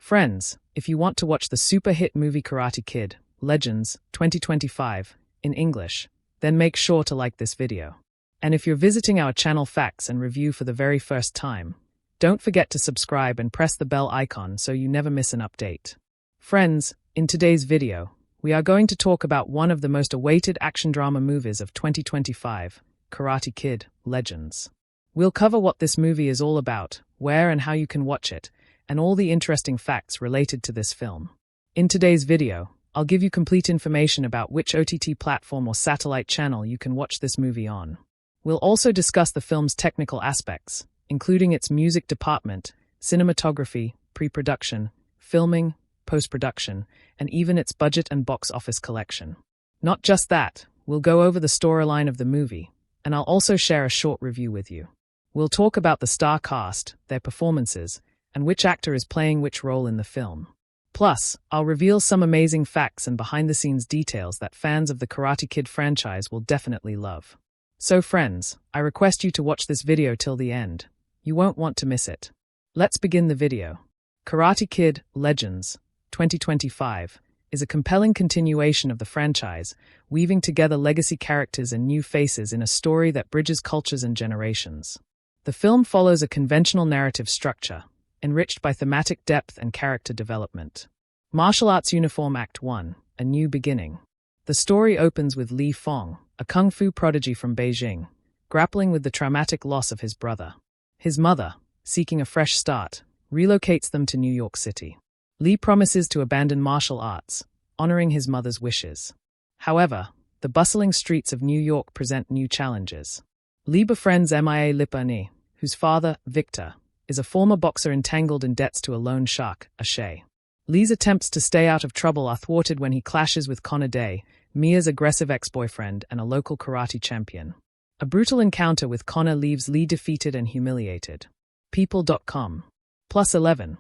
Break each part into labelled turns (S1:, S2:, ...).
S1: Friends, if you want to watch the super hit movie Karate Kid, Legends, 2025, in English, then make sure to like this video. And if you're visiting our channel Facts and Review for the very first time, don't forget to subscribe and press the bell icon so you never miss an update. Friends, in today's video, we are going to talk about one of the most awaited action drama movies of 2025, Karate Kid, Legends. We'll cover what this movie is all about, where and how you can watch it, and all the interesting facts related to this film. In today's video, I'll give you complete information about which OTT platform or satellite channel you can watch this movie on. We'll also discuss the film's technical aspects, including its music department, cinematography, pre-production, filming, post-production, and even its budget and box office collection. Not just that, we'll go over the storyline of the movie, and I'll also share a short review with you. We'll talk about the star cast, their performances, and which actor is playing which role in the film. Plus, I'll reveal some amazing facts and behind-the-scenes details that fans of the Karate Kid franchise will definitely love. So friends, I request you to watch this video till the end. You won't want to miss it. Let's begin the video. Karate Kid, Legends, 2025, is a compelling continuation of the franchise, weaving together legacy characters and new faces in a story that bridges cultures and generations. The film follows a conventional narrative structure, enriched by thematic depth and character development. Martial Arts Uniform Act 1, A New Beginning. The story opens with Li Fong, a kung fu prodigy from Beijing, grappling with the traumatic loss of his brother. His mother, seeking a fresh start, relocates them to New York City. Li promises to abandon martial arts, honoring his mother's wishes. However, the bustling streets of New York present new challenges. Li befriends MIA Lip Ernie, whose father, Victor, is a former boxer entangled in debts to a loan shark, Ackie. Li's attempts to stay out of trouble are thwarted when he clashes with Connor Day, Mia's aggressive ex-boyfriend and a local karate champion. A brutal encounter with Connor leaves Li defeated and humiliated. People.com. +11.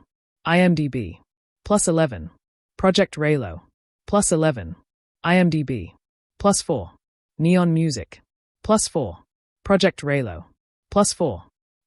S1: IMDb. +11. Project Raylo. +11. IMDb. +4. Neon Music. +4. Project Raylo. +4.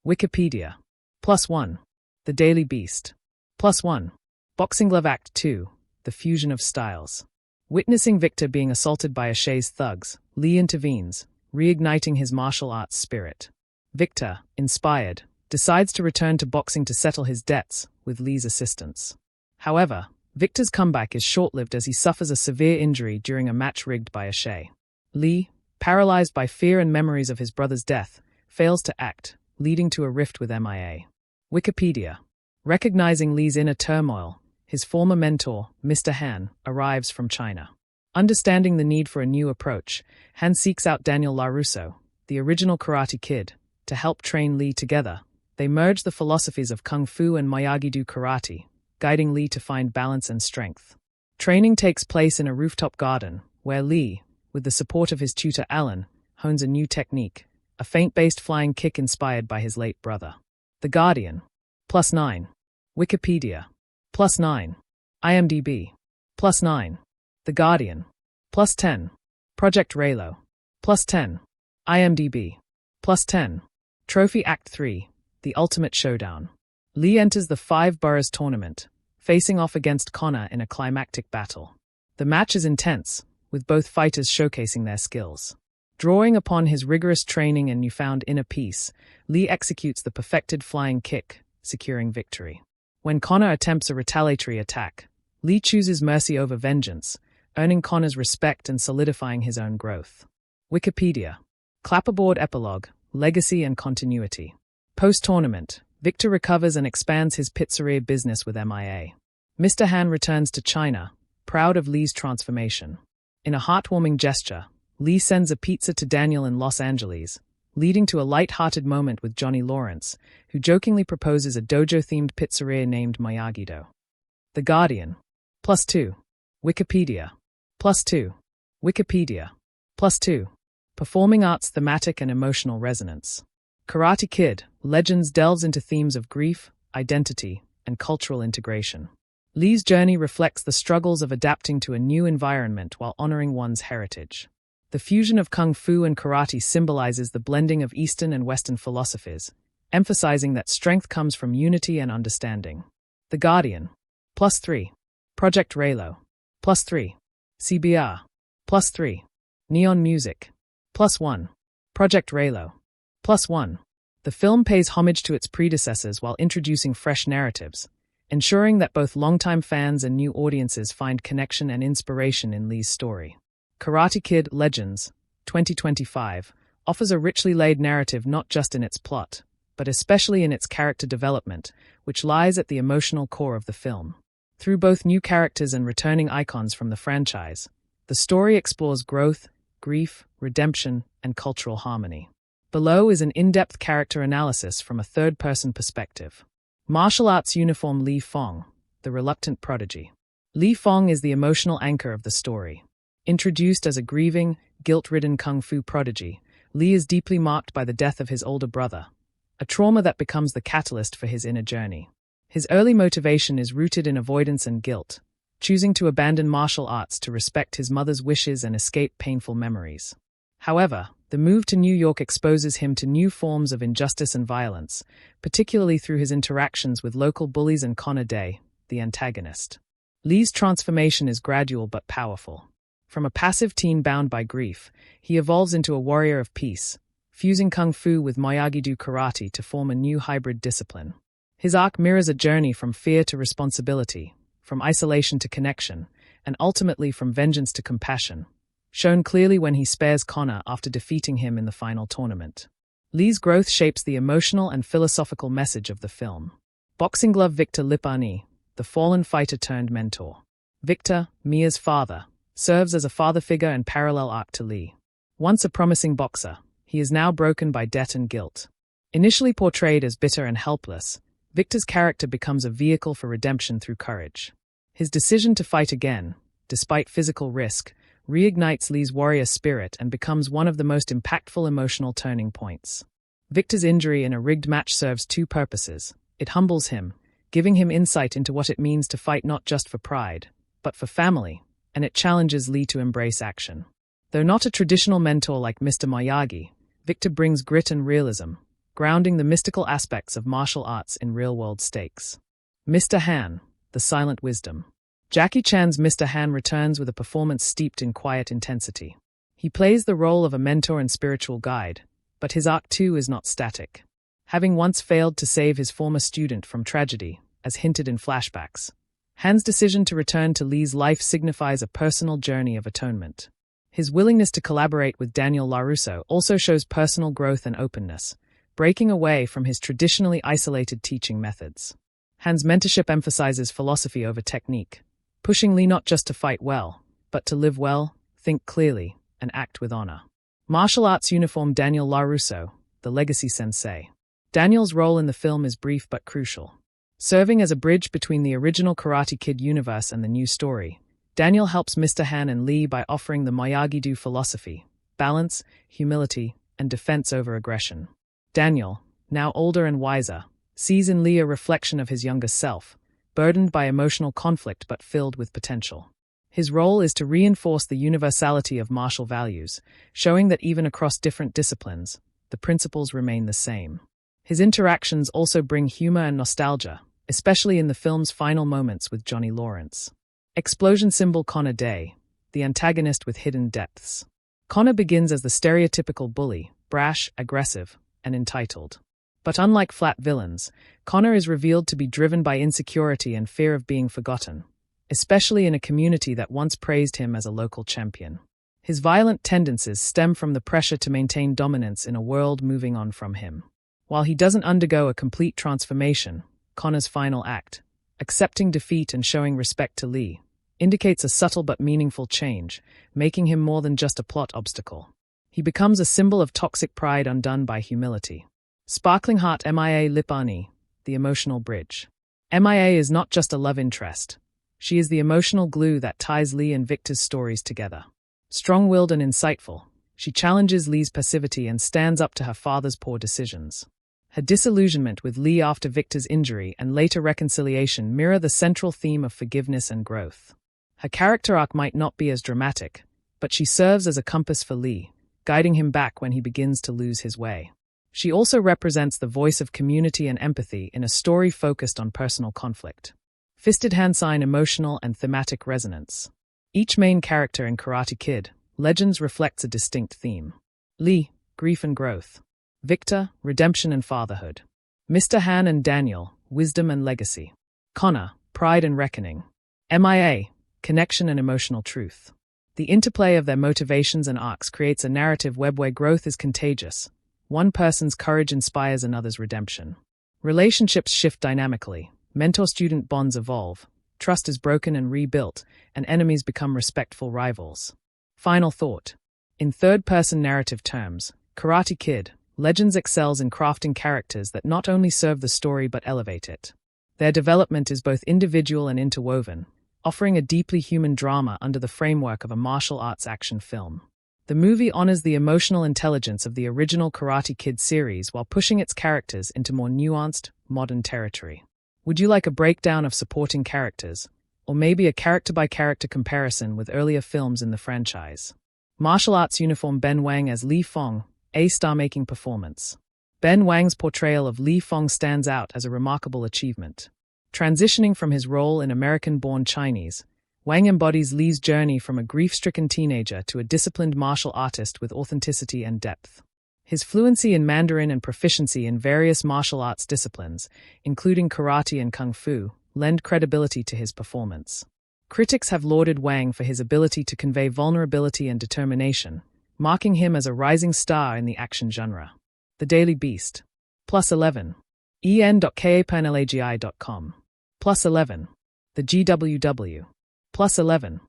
S1: Wikipedia. +1. The Daily Beast. +1. Boxing Glove Act 2, The Fusion of Styles. Witnessing Victor being assaulted by Accie's thugs, Li intervenes, reigniting his martial arts spirit. Victor, inspired, decides to return to boxing to settle his debts, with Li's assistance. However, Victor's comeback is short-lived as he suffers a severe injury during a match rigged by Ackie. Li, paralyzed by fear and memories of his brother's death, fails to act, leading to a rift with MIA. Wikipedia. Recognizing Li's inner turmoil, his former mentor, Mr. Han, arrives from China. Understanding the need for a new approach, Han seeks out Daniel LaRusso, the original Karate Kid, to help train Li together. They merge the philosophies of Kung Fu and Miyagi-Do karate, guiding Li to find balance and strength. Training takes place in a rooftop garden, where Li, with the support of his tutor Alan, hones a new technique, a feint-based flying kick inspired by his late brother. The Guardian. +9. Wikipedia. +9. IMDb. +9. The Guardian. +10. Project Raylo. +10. IMDb. +10. Trophy Act 3, The Ultimate Showdown. Li enters the Five Boroughs tournament, facing off against Connor in a climactic battle. The match is intense, with both fighters showcasing their skills. Drawing upon his rigorous training and newfound inner peace, Li executes the perfected flying kick, securing victory. When Connor attempts a retaliatory attack, Li chooses mercy over vengeance, earning Connor's respect and solidifying his own growth. Wikipedia. Clapperboard Epilogue, Legacy and Continuity. Post-tournament, Victor recovers and expands his pizzeria business with MIA. Mr. Han returns to China, proud of Li's transformation. In a heartwarming gesture, Li sends a pizza to Daniel in Los Angeles, leading to a light-hearted moment with Johnny Lawrence, who jokingly proposes a dojo-themed pizzeria named Miyagi-Do. The Guardian. +2. Wikipedia. +2. Wikipedia. +2. Performing arts thematic and emotional resonance. Karate Kid, Legends delves into themes of grief, identity, and cultural integration. Li's journey reflects the struggles of adapting to a new environment while honoring one's heritage. The fusion of Kung Fu and Karate symbolizes the blending of Eastern and Western philosophies, emphasizing that strength comes from unity and understanding. The Guardian. +3. Project Raylo. +3. CBR. +3. Neon Music. +1. Project Raylo. +1. The film pays homage to its predecessors while introducing fresh narratives, ensuring that both longtime fans and new audiences find connection and inspiration in Lee's story. Karate Kid Legends, 2025, offers a richly laid narrative not just in its plot, but especially in its character development, which lies at the emotional core of the film. Through both new characters and returning icons from the franchise, the story explores growth, grief, redemption, and cultural harmony. Below is an in-depth character analysis from a third-person perspective. Martial arts uniform Li Fong, the reluctant prodigy. Li Fong is the emotional anchor of the story. Introduced as a grieving, guilt-ridden kung fu prodigy, Li is deeply marked by the death of his older brother, a trauma that becomes the catalyst for his inner journey. His early motivation is rooted in avoidance and guilt, choosing to abandon martial arts to respect his mother's wishes and escape painful memories. However, the move to New York exposes him to new forms of injustice and violence, particularly through his interactions with local bullies and Connor Day, the antagonist. Lee's transformation is gradual but powerful. From a passive teen bound by grief, he evolves into a warrior of peace, fusing kung fu with Miyagi-Do karate to form a new hybrid discipline. His arc mirrors a journey from fear to responsibility, from isolation to connection, and ultimately from vengeance to compassion, shown clearly when he spares Connor after defeating him in the final tournament. Lee's growth shapes the emotional and philosophical message of the film. Boxing glove Victor Lipani, the fallen fighter turned mentor. Victor, Mia's father, serves as a father figure and parallel arc to Lee. Once a promising boxer, he is now broken by debt and guilt. Initially portrayed as bitter and helpless, Victor's character becomes a vehicle for redemption through courage. His decision to fight again, despite physical risk, reignites Lee's warrior spirit and becomes one of the most impactful emotional turning points. Victor's injury in a rigged match serves two purposes. It humbles him, giving him insight into what it means to fight not just for pride, but for family, and it challenges Lee to embrace action. Though not a traditional mentor like Mr. Miyagi, Victor brings grit and realism, grounding the mystical aspects of martial arts in real-world stakes. Mr. Han, the silent wisdom. Jackie Chan's Mr. Han returns with a performance steeped in quiet intensity. He plays the role of a mentor and spiritual guide, but his arc too is not static. Having once failed to save his former student from tragedy, as hinted in flashbacks, Han's decision to return to Lee's life signifies a personal journey of atonement. His willingness to collaborate with Daniel LaRusso also shows personal growth and openness, breaking away from his traditionally isolated teaching methods. Han's mentorship emphasizes philosophy over technique, pushing Lee not just to fight well, but to live well, think clearly, and act with honor. Martial arts uniform Daniel LaRusso, the legacy sensei. Daniel's role in the film is brief but crucial. Serving as a bridge between the original Karate Kid universe and the new story, Daniel helps Mr. Han and Lee by offering the Miyagi-Do philosophy, balance, humility, and defense over aggression. Daniel, now older and wiser, sees in Lee a reflection of his younger self, burdened by emotional conflict but filled with potential. His role is to reinforce the universality of martial values, showing that even across different disciplines, the principles remain the same. His interactions also bring humor and nostalgia, especially in the film's final moments with Johnny Lawrence. Explosion symbol Connor Day, the antagonist with hidden depths. Connor begins as the stereotypical bully, brash, aggressive, and entitled. But unlike flat villains, Connor is revealed to be driven by insecurity and fear of being forgotten, especially in a community that once praised him as a local champion. His violent tendencies stem from the pressure to maintain dominance in a world moving on from him. While he doesn't undergo a complete transformation, Connor's final act, accepting defeat and showing respect to Lee, indicates a subtle but meaningful change, making him more than just a plot obstacle. He becomes a symbol of toxic pride undone by humility. Sparkling Heart Mia Lipani, the emotional bridge. Mia is not just a love interest. She is the emotional glue that ties Lee and Victor's stories together. Strong-willed and insightful, she challenges Lee's passivity and stands up to her father's poor decisions. Her disillusionment with Lee after Victor's injury and later reconciliation mirror the central theme of forgiveness and growth. Her character arc might not be as dramatic, but she serves as a compass for Lee, guiding him back when he begins to lose his way. She also represents the voice of community and empathy in a story focused on personal conflict. Fisted hand sign emotional and thematic resonance. Each main character in Karate Kid, Legends reflects a distinct theme. Lee, grief and growth. Victor, redemption and fatherhood. Mr. Han and Daniel, wisdom and legacy. Connor, pride and reckoning. MIA, connection and emotional truth. The interplay of their motivations and arcs creates a narrative web where growth is contagious. One person's courage inspires another's redemption. Relationships shift dynamically. Mentor-student bonds evolve. Trust is broken and rebuilt, and enemies become respectful rivals. Final thought. In third-person narrative terms, Karate Kid, Legends excels in crafting characters that not only serve the story but elevate it. Their development is both individual and interwoven, offering a deeply human drama under the framework of a martial arts action film. The movie honors the emotional intelligence of the original Karate Kid series while pushing its characters into more nuanced, modern territory. Would you like a breakdown of supporting characters, or maybe a character-by-character comparison with earlier films in the franchise? Martial arts uniform Ben Wang as Li Fong, a star-making performance. Ben Wang's portrayal of Li Fong stands out as a remarkable achievement. Transitioning from his role in American-born Chinese, Wang embodies Li's journey from a grief-stricken teenager to a disciplined martial artist with authenticity and depth. His fluency in Mandarin and proficiency in various martial arts disciplines, including karate and kung fu, lend credibility to his performance. Critics have lauded Wang for his ability to convey vulnerability and determination, marking him as a rising star in the action genre. The Daily Beast. +11. en.kapernlagi.com. +11. The GWW. +11.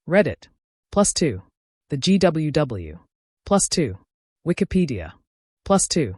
S1: Reddit. +2. The GWW. +2. Wikipedia. +2.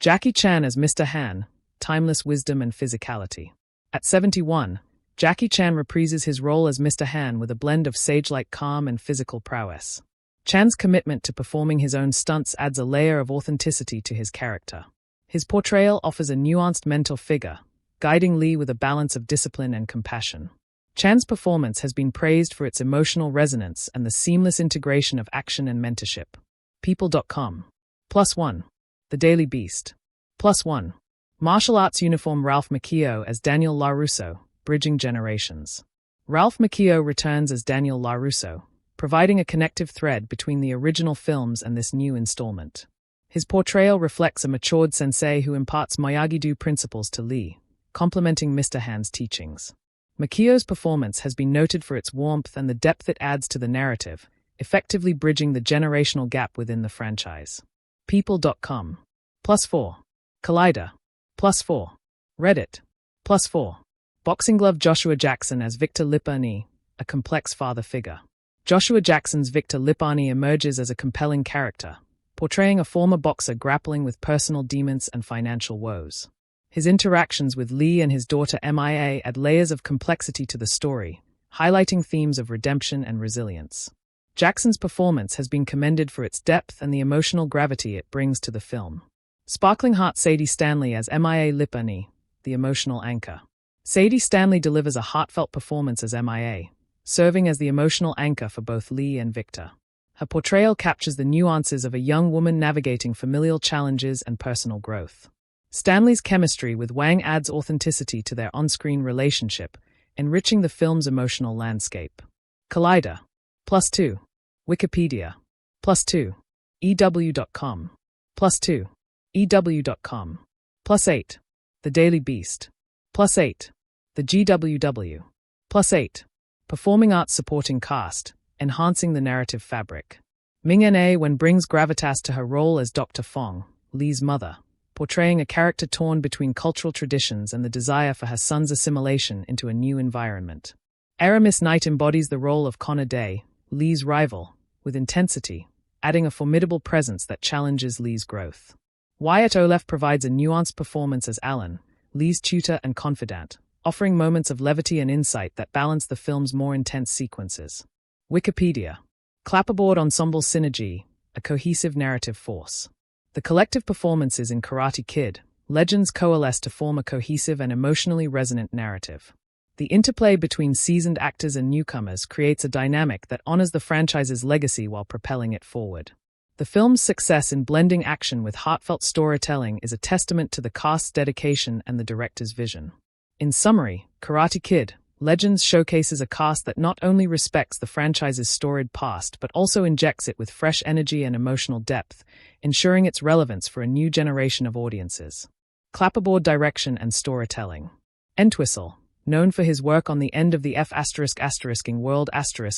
S1: Jackie Chan as Mr. Han, timeless wisdom and physicality. At 71, Jackie Chan reprises his role as Mr. Han with a blend of sage-like calm and physical prowess. Chan's commitment to performing his own stunts adds a layer of authenticity to his character. His portrayal offers a nuanced mentor figure, guiding Lee with a balance of discipline and compassion. Chan's performance has been praised for its emotional resonance and the seamless integration of action and mentorship. People.com. +1. The Daily Beast. +1. Martial arts uniform Ralph Macchio as Daniel LaRusso, bridging generations. Ralph Macchio returns as Daniel LaRusso, providing a connective thread between the original films and this new installment. His portrayal reflects a matured sensei who imparts Miyagi-Do principles to Lee, complementing Mr. Han's teachings. Macchio's performance has been noted for its warmth and the depth it adds to the narrative, effectively bridging the generational gap within the franchise. People.com. +4. Collider. +4. Reddit. +4. Boxing glove Joshua Jackson as Victor Lipani, a complex father figure. Joshua Jackson's Victor Lipani emerges as a compelling character, portraying a former boxer grappling with personal demons and financial woes. His interactions with Lee and his daughter MIA add layers of complexity to the story, highlighting themes of redemption and resilience. Jackson's performance has been commended for its depth and the emotional gravity it brings to the film. Sparkling Heart Sadie Stanley as MIA Lipani, the emotional anchor. Sadie Stanley delivers a heartfelt performance as MIA, serving as the emotional anchor for both Lee and Victor. Her portrayal captures the nuances of a young woman navigating familial challenges and personal growth. Stanley's chemistry with Wang adds authenticity to their on-screen relationship, enriching the film's emotional landscape. Collider. +2. Wikipedia. +2. EW.com. +2. EW.com. +8. The Daily Beast. +8. The GWW. +8. Performing arts supporting cast, enhancing the narrative fabric. Ming Na Wen brings gravitas to her role as Dr. Fong, Lee's mother, portraying a character torn between cultural traditions and the desire for her son's assimilation into a new environment. Aramis Knight embodies the role of Connor Day, Lee's rival, with intensity, adding a formidable presence that challenges Lee's growth. Wyatt Oleff provides a nuanced performance as Alan, Lee's tutor and confidant, offering moments of levity and insight that balance the film's more intense sequences. Wikipedia. Clapperboard Ensemble Synergy, a cohesive narrative force. The collective performances in Karate Kid, Legends coalesce to form a cohesive and emotionally resonant narrative. The interplay between seasoned actors and newcomers creates a dynamic that honors the franchise's legacy while propelling it forward. The film's success in blending action with heartfelt storytelling is a testament to the cast's dedication and the director's vision. In summary, Karate Kid, Legends showcases a cast that not only respects the franchise's storied past but also injects it with fresh energy and emotional depth, ensuring its relevance for a new generation of audiences. Clapperboard direction and storytelling. Entwistle, known for his work on the end of the F***ing world**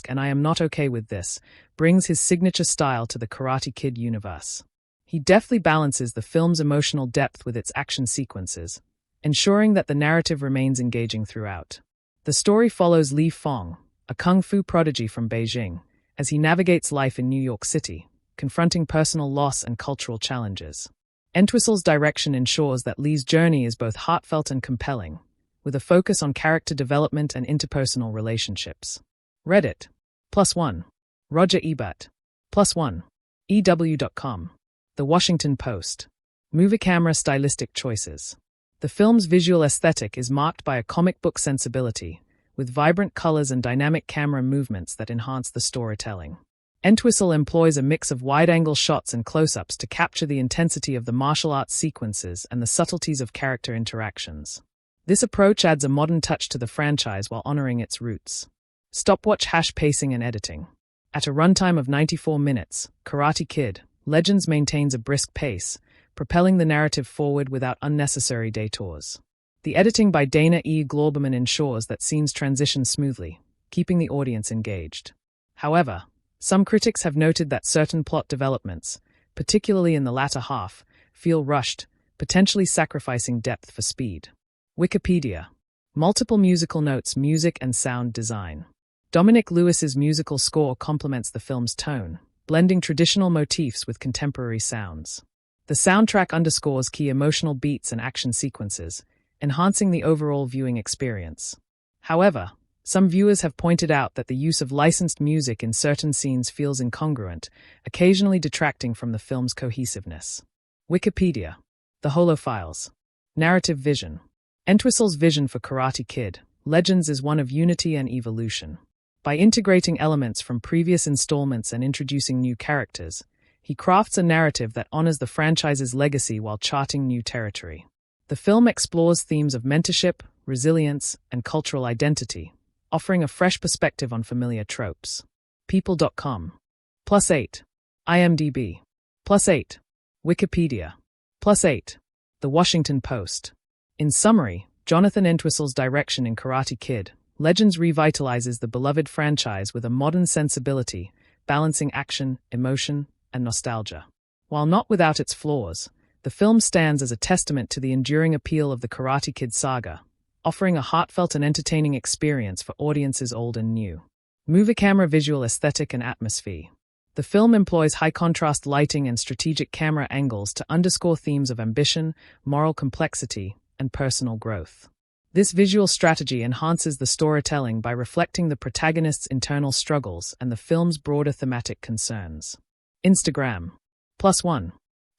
S1: and I Am Not Okay With This, brings his signature style to the Karate Kid universe. He deftly balances the film's emotional depth with its action sequences, ensuring that the narrative remains engaging throughout. The story follows Li Fong, a kung fu prodigy from Beijing, as he navigates life in New York City, confronting personal loss and cultural challenges. Entwistle's direction ensures that Li's journey is both heartfelt and compelling, with a focus on character development and interpersonal relationships. Reddit. +1. Roger Ebert. +1. EW.com. The Washington Post. Movie camera stylistic choices. The film's visual aesthetic is marked by a comic book sensibility, with vibrant colors and dynamic camera movements that enhance the storytelling. Entwistle employs a mix of wide-angle shots and close-ups to capture the intensity of the martial arts sequences and the subtleties of character interactions. This approach adds a modern touch to the franchise while honoring its roots. Stopwatch pacing and editing. At a runtime of 94 minutes, Karate Kid Legends maintains a brisk pace, propelling the narrative forward without unnecessary detours. The editing by Dana E. Glauberman ensures that scenes transition smoothly, keeping the audience engaged. However, some critics have noted that certain plot developments, particularly in the latter half, feel rushed, potentially sacrificing depth for speed. Wikipedia. Multiple musical notes, music and sound design. Dominic Lewis's musical score complements the film's tone, blending traditional motifs with contemporary sounds. The soundtrack underscores key emotional beats and action sequences, enhancing the overall viewing experience. However, some viewers have pointed out that the use of licensed music in certain scenes feels incongruent, occasionally detracting from the film's cohesiveness. Wikipedia. The Holophiles. Narrative vision. Entwistle's vision for Karate Kid Legends is one of unity and evolution. By integrating elements from previous installments and introducing new characters, he crafts a narrative that honors the franchise's legacy while charting new territory. The film explores themes of mentorship, resilience, and cultural identity, offering a fresh perspective on familiar tropes. People.com. +8. IMDb. +8. Wikipedia. +8. The Washington Post. In summary, Jonathan Entwistle's direction in Karate Kid Legends revitalizes the beloved franchise with a modern sensibility, balancing action, emotion, and nostalgia. While not without its flaws, the film stands as a testament to the enduring appeal of the Karate Kid saga, offering a heartfelt and entertaining experience for audiences old and new. Movie camera visual aesthetic and atmosphere. The film employs high-contrast lighting and strategic camera angles to underscore themes of ambition, moral complexity, and personal growth. This visual strategy enhances the storytelling by reflecting the protagonist's internal struggles and the film's broader thematic concerns. Instagram. +1.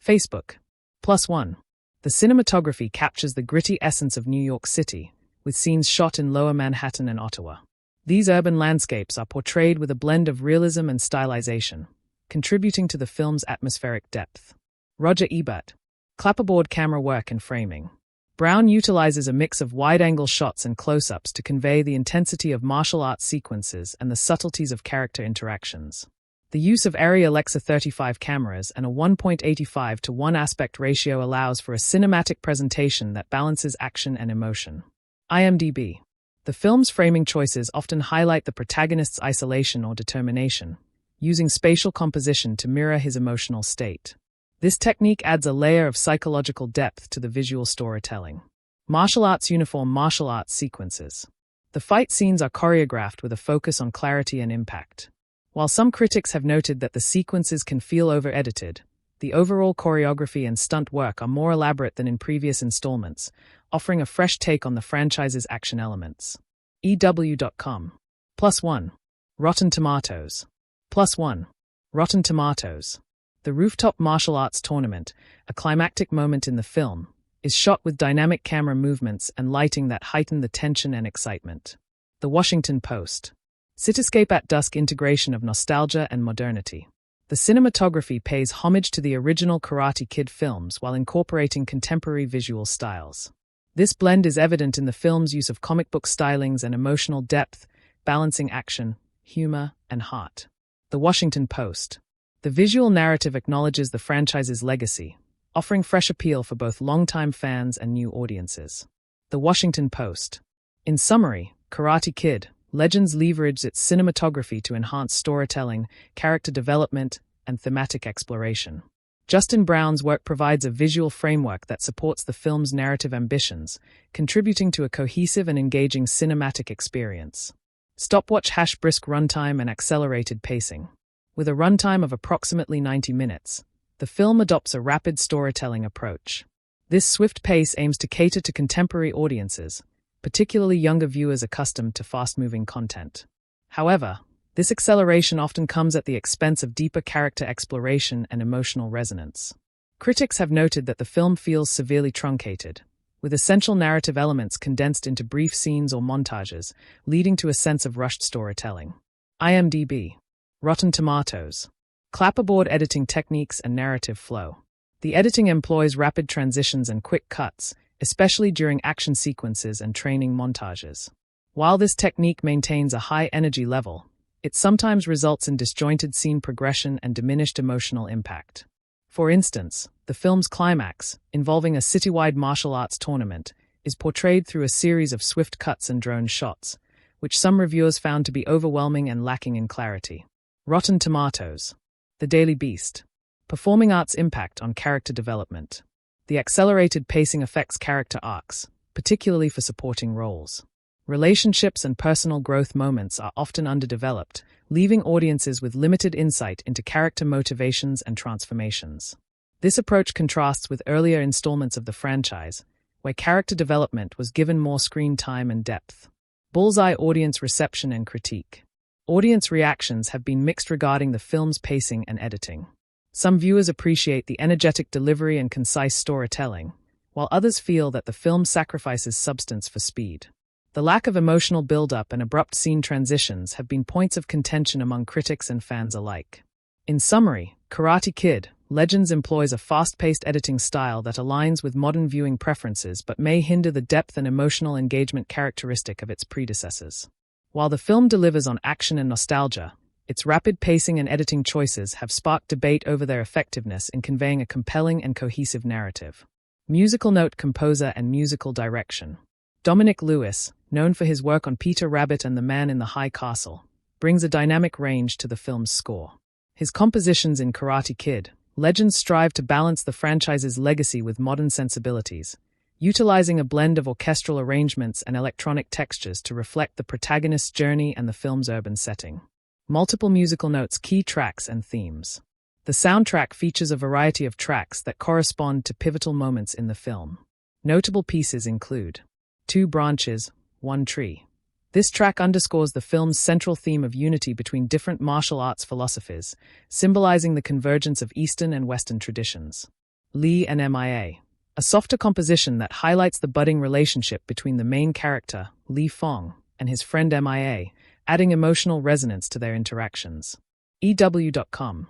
S1: Facebook. +1. The cinematography captures the gritty essence of New York City, with scenes shot in Lower Manhattan and Ottawa. These urban landscapes are portrayed with a blend of realism and stylization, contributing to the film's atmospheric depth. Roger Ebert. Clapperboard camera work and framing. Brown utilizes a mix of wide-angle shots and close-ups to convey the intensity of martial arts sequences and the subtleties of character interactions. The use of Arri Alexa 35 cameras and a 1.85:1 aspect ratio allows for a cinematic presentation that balances action and emotion. IMDb. The film's framing choices often highlight the protagonist's isolation or determination, using spatial composition to mirror his emotional state. This technique adds a layer of psychological depth to the visual storytelling. Martial arts uniform martial arts sequences. The fight scenes are choreographed with a focus on clarity and impact. While some critics have noted that the sequences can feel over-edited, the overall choreography and stunt work are more elaborate than in previous installments, offering a fresh take on the franchise's action elements. EW.com. +1. Rotten Tomatoes. +1. Rotten Tomatoes. The rooftop martial arts tournament, a climactic moment in the film, is shot with dynamic camera movements and lighting that heighten the tension and excitement. The Washington Post. Cityscape at dusk integration of nostalgia and modernity. The cinematography pays homage to the original Karate Kid films while incorporating contemporary visual styles. This blend is evident in the film's use of comic book stylings and emotional depth, balancing action, humor, and heart. The Washington Post. The visual narrative acknowledges the franchise's legacy, offering fresh appeal for both longtime fans and new audiences. The Washington Post. In summary, Karate Kid, Legends leveraged its cinematography to enhance storytelling, character development, and thematic exploration. Justin Brown's work provides a visual framework that supports the film's narrative ambitions, contributing to a cohesive and engaging cinematic experience. Stopwatch # brisk runtime and accelerated pacing. With a runtime of approximately 90 minutes, the film adopts a rapid storytelling approach. This swift pace aims to cater to contemporary audiences, particularly younger viewers accustomed to fast-moving content. However, this acceleration often comes at the expense of deeper character exploration and emotional resonance. Critics have noted that the film feels severely truncated, with essential narrative elements condensed into brief scenes or montages, leading to a sense of rushed storytelling. IMDb. Rotten Tomatoes. Clapperboard editing techniques and narrative flow. The editing employs rapid transitions and quick cuts, especially during action sequences and training montages. While this technique maintains a high energy level, it sometimes results in disjointed scene progression and diminished emotional impact. For instance, the film's climax, involving a citywide martial arts tournament, is portrayed through a series of swift cuts and drone shots, which some reviewers found to be overwhelming and lacking in clarity. Rotten Tomatoes. The Daily Beast. Performing arts' impact on character development. The accelerated pacing affects character arcs, particularly for supporting roles. Relationships and personal growth moments are often underdeveloped, leaving audiences with limited insight into character motivations and transformations. This approach contrasts with earlier installments of the franchise, where character development was given more screen time and depth. Bullseye audience reception and critique. Audience reactions have been mixed regarding the film's pacing and editing. Some viewers appreciate the energetic delivery and concise storytelling, while others feel that the film sacrifices substance for speed. The lack of emotional build-up and abrupt scene transitions have been points of contention among critics and fans alike. In summary, Karate Kid, Legends employs a fast-paced editing style that aligns with modern viewing preferences but may hinder the depth and emotional engagement characteristic of its predecessors. While the film delivers on action and nostalgia, its rapid pacing and editing choices have sparked debate over their effectiveness in conveying a compelling and cohesive narrative. Musical note: composer and musical direction. Dominic Lewis, known for his work on Peter Rabbit and The Man in the High Castle, brings a dynamic range to the film's score. His compositions in Karate Kid, Legends strive to balance the franchise's legacy with modern sensibilities, utilizing a blend of orchestral arrangements and electronic textures to reflect the protagonist's journey and the film's urban setting. Multiple musical notes, key tracks, and themes. The soundtrack features a variety of tracks that correspond to pivotal moments in the film. Notable pieces include Two Branches, One Tree. This track underscores the film's central theme of unity between different martial arts philosophies, symbolizing the convergence of Eastern and Western traditions. Lee and MIA. A softer composition that highlights the budding relationship between the main character, Lee Fong, and his friend MIA, adding emotional resonance to their interactions. EW.com.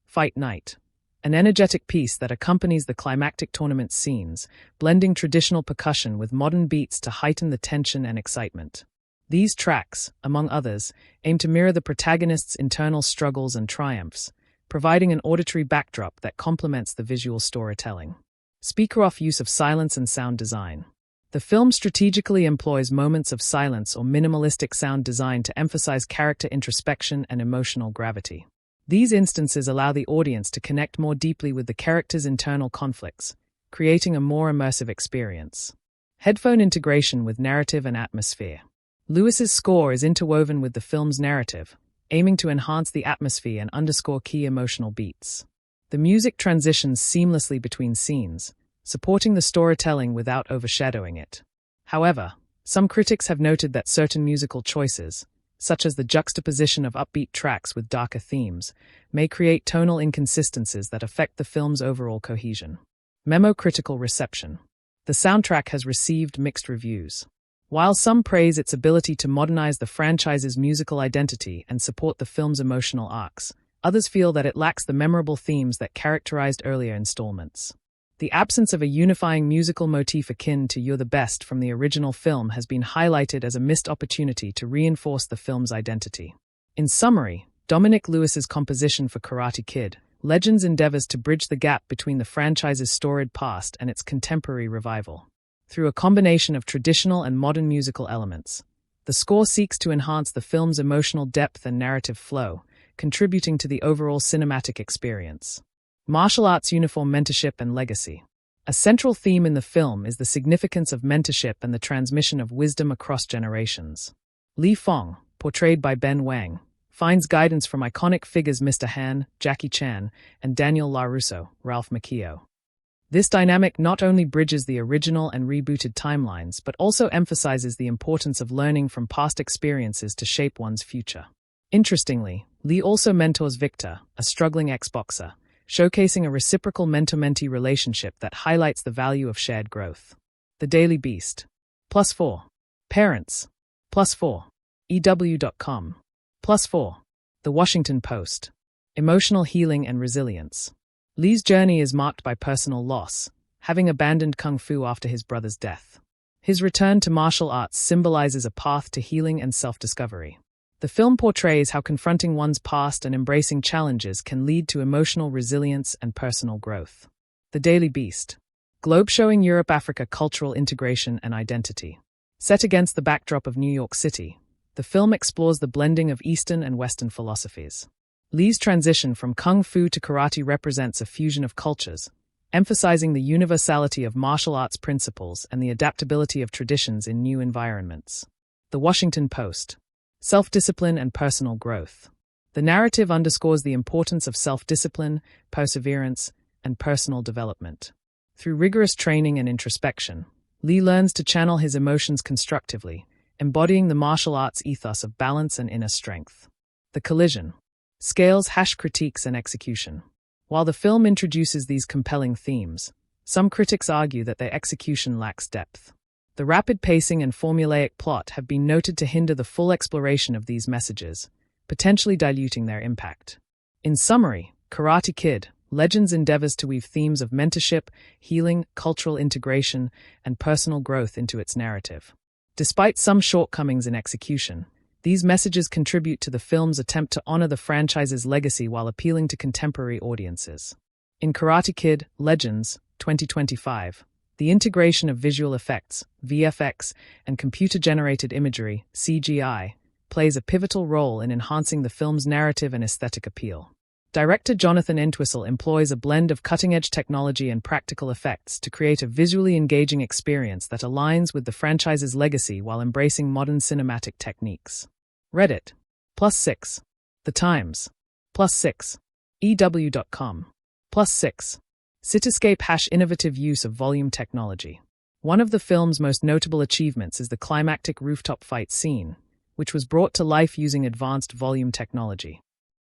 S1: Fight Night. An energetic piece that accompanies the climactic tournament scenes, blending traditional percussion with modern beats to heighten the tension and excitement. These tracks, among others, aim to mirror the protagonist's internal struggles and triumphs, providing an auditory backdrop that complements the visual storytelling. Speaker-off use of silence and sound design. The film strategically employs moments of silence or minimalistic sound design to emphasize character introspection and emotional gravity. These instances allow the audience to connect more deeply with the character's internal conflicts, creating a more immersive experience. Headphone integration with narrative and atmosphere. Lewis's score is interwoven with the film's narrative, aiming to enhance the atmosphere and underscore key emotional beats. The music transitions seamlessly between scenes, supporting the storytelling without overshadowing it. However, some critics have noted that certain musical choices, such as the juxtaposition of upbeat tracks with darker themes, may create tonal inconsistencies that affect the film's overall cohesion. Memo: critical reception. The soundtrack has received mixed reviews. While some praise its ability to modernize the franchise's musical identity and support the film's emotional arcs, others feel that it lacks the memorable themes that characterized earlier installments. The absence of a unifying musical motif akin to You're the Best from the original film has been highlighted as a missed opportunity to reinforce the film's identity. In summary, Dominic Lewis's composition for Karate Kid, Legends endeavors to bridge the gap between the franchise's storied past and its contemporary revival. Through a combination of traditional and modern musical elements, the score seeks to enhance the film's emotional depth and narrative flow, contributing to the overall cinematic experience. Martial arts uniform mentorship and legacy. A central theme in the film is the significance of mentorship and the transmission of wisdom across generations. Li Fong, portrayed by Ben Wang, finds guidance from iconic figures Mr. Han, Jackie Chan, and Daniel LaRusso, Ralph Macchio. This dynamic not only bridges the original and rebooted timelines but also emphasizes the importance of learning from past experiences to shape one's future. Interestingly, Lee also mentors Victor, a struggling ex-boxer, showcasing a reciprocal mentor-mentee relationship that highlights the value of shared growth. The Daily Beast. +4. Parents. +4. EW.com. +4. The Washington Post. Emotional healing and resilience. Lee's journey is marked by personal loss, having abandoned Kung Fu after his brother's death. His return to martial arts symbolizes a path to healing and self-discovery. The film portrays how confronting one's past and embracing challenges can lead to emotional resilience and personal growth. The Daily Beast. Globe showing Europe-Africa cultural integration and identity. Set against the backdrop of New York City, the film explores the blending of Eastern and Western philosophies. Lee's transition from Kung Fu to karate represents a fusion of cultures, emphasizing the universality of martial arts principles and the adaptability of traditions in new environments. The Washington Post. Self-discipline and personal growth. The narrative underscores the importance of self-discipline, perseverance, and personal development. Through rigorous training and introspection, Lee learns to channel his emotions constructively, embodying the martial arts ethos of balance and inner strength. The Collision. Scales, critiques, and execution. While the film introduces these compelling themes, some critics argue that their execution lacks depth. The rapid pacing and formulaic plot have been noted to hinder the full exploration of these messages, potentially diluting their impact. In summary, Karate Kid, Legends endeavors to weave themes of mentorship, healing, cultural integration, and personal growth into its narrative. Despite some shortcomings in execution, these messages contribute to the film's attempt to honor the franchise's legacy while appealing to contemporary audiences. In Karate Kid, Legends, 2025, the integration of visual effects, VFX, and computer-generated imagery, CGI, plays a pivotal role in enhancing the film's narrative and aesthetic appeal. Director Jonathan Entwistle employs a blend of cutting-edge technology and practical effects to create a visually engaging experience that aligns with the franchise's legacy while embracing modern cinematic techniques. Reddit. +6. The Times. +6. EW.com. +6. Cityscape # innovative use of volume technology. One of the film's most notable achievements is the climactic rooftop fight scene, which was brought to life using advanced volume technology.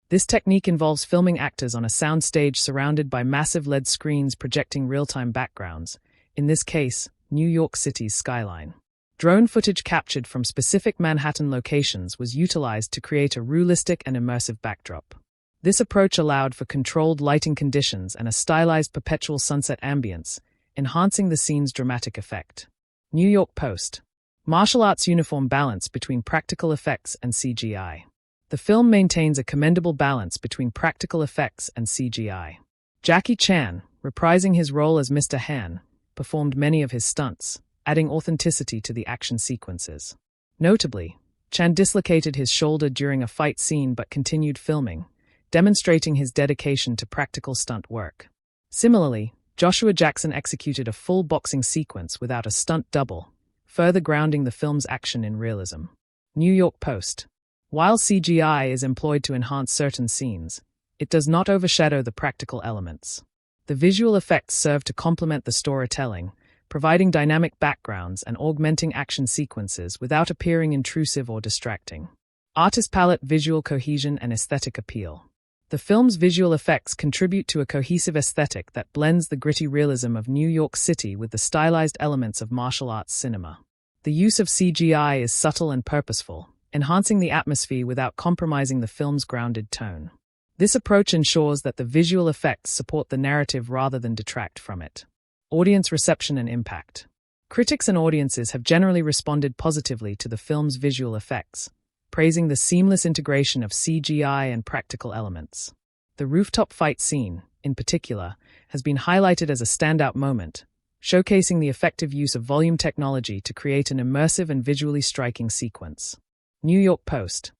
S1: This technique involves filming actors on a soundstage surrounded by massive LED screens projecting real-time backgrounds, in this case, New York City's skyline. Drone footage captured from specific Manhattan locations was utilized to create a realistic and immersive backdrop. This approach allowed for controlled lighting conditions and a stylized perpetual sunset ambience, enhancing the scene's dramatic effect. New York Post. Martial arts uniform balance between practical effects and CGI. The film maintains a commendable balance between practical effects and CGI. Jackie Chan, reprising his role as Mr. Han, performed many of his stunts, adding authenticity to the action sequences. Notably, Chan dislocated his shoulder during a fight scene but continued filming, demonstrating his dedication to practical stunt work. Similarly, Joshua Jackson executed a full boxing sequence without a stunt double, further grounding the film's action in realism. New York Post. While CGI is employed to enhance certain scenes, it does not overshadow the practical elements. The visual effects serve to complement the storytelling, providing dynamic backgrounds and augmenting action sequences without appearing intrusive or distracting. Artist palette, visual cohesion, and aesthetic appeal. The film's visual effects contribute to a cohesive aesthetic that blends the gritty realism of New York City with the stylized elements of martial arts cinema. The use of CGI is subtle and purposeful, enhancing the atmosphere without compromising the film's grounded tone. This approach ensures that the visual effects support the narrative rather than detract from it. Audience reception and impact. Critics and audiences have generally responded positively to the film's visual effects, praising the seamless integration of CGI and practical elements. The rooftop fight scene, in particular, has been highlighted as a standout moment, showcasing the effective use of volume technology to create an immersive and visually striking sequence. New York Post.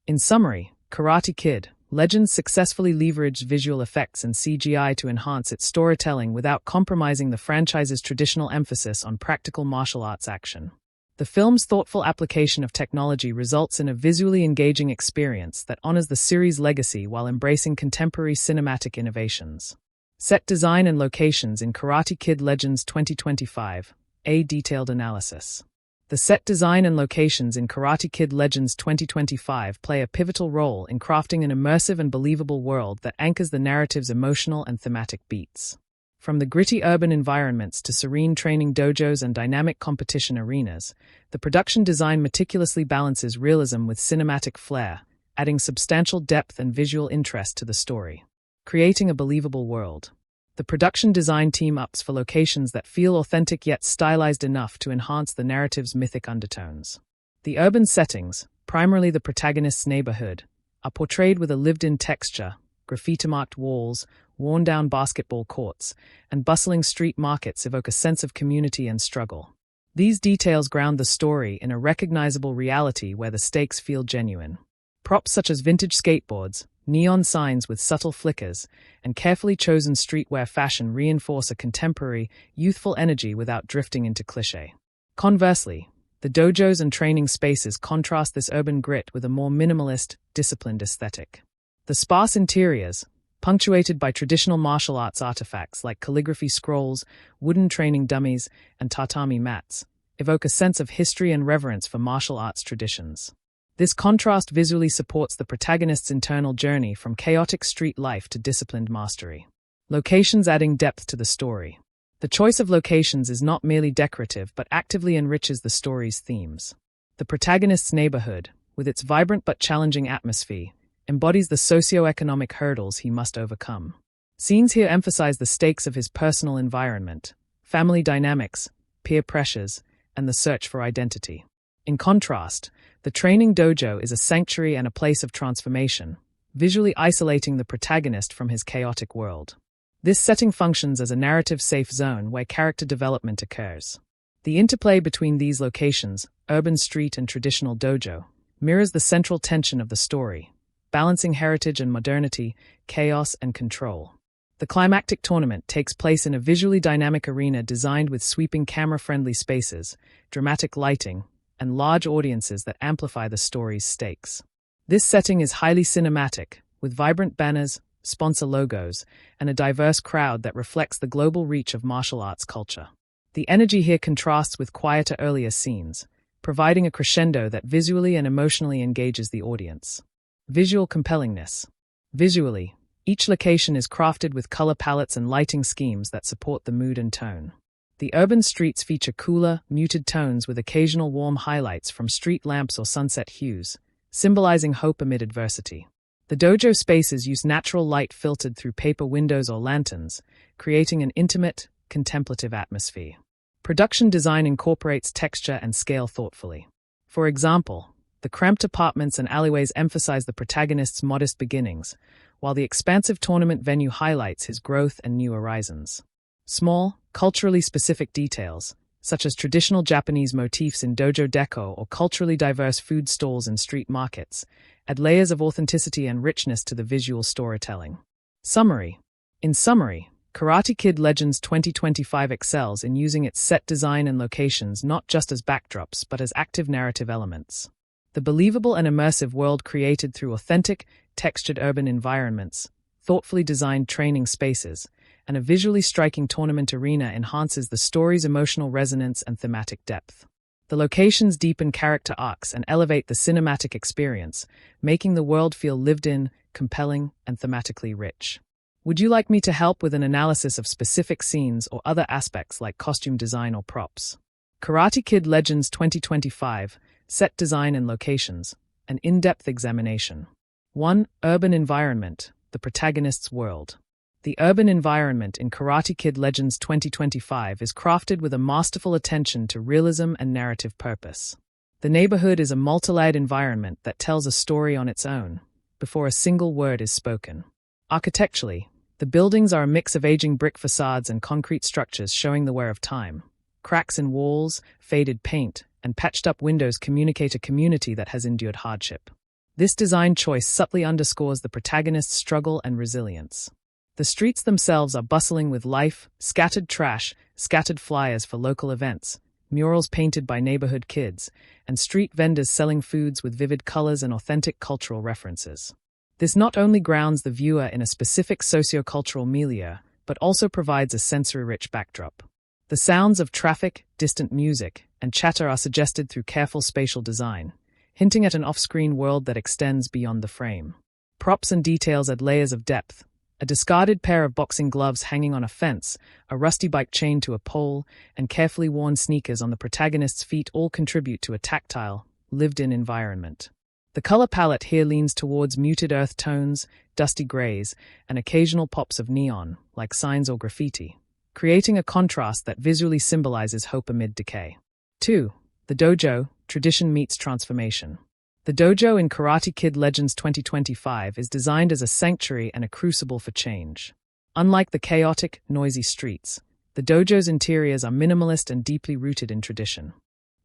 S1: In summary, Karate Kid: Legends successfully leveraged visual effects and CGI to enhance its storytelling without compromising the franchise's traditional emphasis on practical martial arts action. The film's thoughtful application of technology results in a visually engaging experience that honors the series' legacy while embracing contemporary cinematic innovations. Set design and locations in Karate Kid Legends 2025. A detailed analysis. The set design and locations in Karate Kid Legends 2025 play a pivotal role in crafting an immersive and believable world that anchors the narrative's emotional and thematic beats. From the gritty urban environments to serene training dojos and dynamic competition arenas, the production design meticulously balances realism with cinematic flair, adding substantial depth and visual interest to the story, creating a believable world. The production design team opts for locations that feel authentic yet stylized enough to enhance the narrative's mythic undertones. The urban settings, primarily the protagonist's neighborhood, are portrayed with a lived-in texture, graffiti-marked walls, worn-down basketball courts, and bustling street markets evoke a sense of community and struggle. These details ground the story in a recognizable reality where the stakes feel genuine. Props such as vintage skateboards, neon signs with subtle flickers, and carefully chosen streetwear fashion reinforce a contemporary, youthful energy without drifting into cliché. Conversely, the dojos and training spaces contrast this urban grit with a more minimalist, disciplined aesthetic. The sparse interiors, punctuated by traditional martial arts artifacts like calligraphy scrolls, wooden training dummies, and tatami mats, evoke a sense of history and reverence for martial arts traditions. This contrast visually supports the protagonist's internal journey from chaotic street life to disciplined mastery. Locations adding depth to the story. The choice of locations is not merely decorative but actively enriches the story's themes. The protagonist's neighborhood, with its vibrant but challenging atmosphere, embodies the socio-economic hurdles he must overcome. Scenes here emphasize the stakes of his personal environment, family dynamics, peer pressures, and the search for identity. In contrast, the training dojo is a sanctuary and a place of transformation, visually isolating the protagonist from his chaotic world. This setting functions as a narrative-safe zone where character development occurs. The interplay between these locations, urban street and traditional dojo, mirrors the central tension of the story, balancing heritage and modernity, chaos and control. The climactic tournament takes place in a visually dynamic arena designed with sweeping camera-friendly spaces, dramatic lighting, and large audiences that amplify the story's stakes. This setting is highly cinematic, with vibrant banners, sponsor logos, and a diverse crowd that reflects the global reach of martial arts culture. The energy here contrasts with quieter earlier scenes, providing a crescendo that visually and emotionally engages the audience. Visual compellingness. Visually, each location is crafted with color palettes and lighting schemes that support the mood and tone. The urban streets feature cooler, muted tones with occasional warm highlights from street lamps or sunset hues, symbolizing hope amid adversity. The dojo spaces use natural light filtered through paper windows or lanterns, creating an intimate, contemplative atmosphere. Production design incorporates texture and scale thoughtfully. For example, the cramped apartments and alleyways emphasize the protagonist's modest beginnings, while the expansive tournament venue highlights his growth and new horizons. Small, culturally specific details, such as traditional Japanese motifs in dojo deco or culturally diverse food stalls in street markets, add layers of authenticity and richness to the visual storytelling. Summary. In summary, Karate Kid Legends 2025 excels in using its set design and locations not just as backdrops but as active narrative elements. The believable and immersive world created through authentic, textured urban environments, thoughtfully designed training spaces, and a visually striking tournament arena enhances the story's emotional resonance and thematic depth. The locations deepen character arcs and elevate the cinematic experience, making the world feel lived in, compelling, and thematically rich. Would you like me to help with an analysis of specific scenes or other aspects like costume design or props? Karate Kid Legends 2025, Set Design and Locations, an in-depth examination. 1. Urban environment, the protagonist's world. The urban environment in Karate Kid Legends 2025 is crafted with a masterful attention to realism and narrative purpose. The neighborhood is a multi-layered environment that tells a story on its own, before a single word is spoken. Architecturally, the buildings are a mix of aging brick facades and concrete structures showing the wear of time. Cracks in walls, faded paint, and patched-up windows communicate a community that has endured hardship. This design choice subtly underscores the protagonist's struggle and resilience. The streets themselves are bustling with life, scattered trash, scattered flyers for local events, murals painted by neighborhood kids, and street vendors selling foods with vivid colors and authentic cultural references. This not only grounds the viewer in a specific socio-cultural milieu, but also provides a sensory-rich backdrop. The sounds of traffic, distant music, and chatter are suggested through careful spatial design, hinting at an off-screen world that extends beyond the frame. Props and details add layers of depth. A discarded pair of boxing gloves hanging on a fence, a rusty bike chained to a pole, and carefully worn sneakers on the protagonist's feet all contribute to a tactile, lived-in environment. The color palette here leans towards muted earth tones, dusty grays, and occasional pops of neon, like signs or graffiti, creating a contrast that visually symbolizes hope amid decay. 2. The Dojo, tradition meets transformation. The dojo in Karate Kid Legends 2025 is designed as a sanctuary and a crucible for change. Unlike the chaotic, noisy streets, the dojo's interiors are minimalist and deeply rooted in tradition.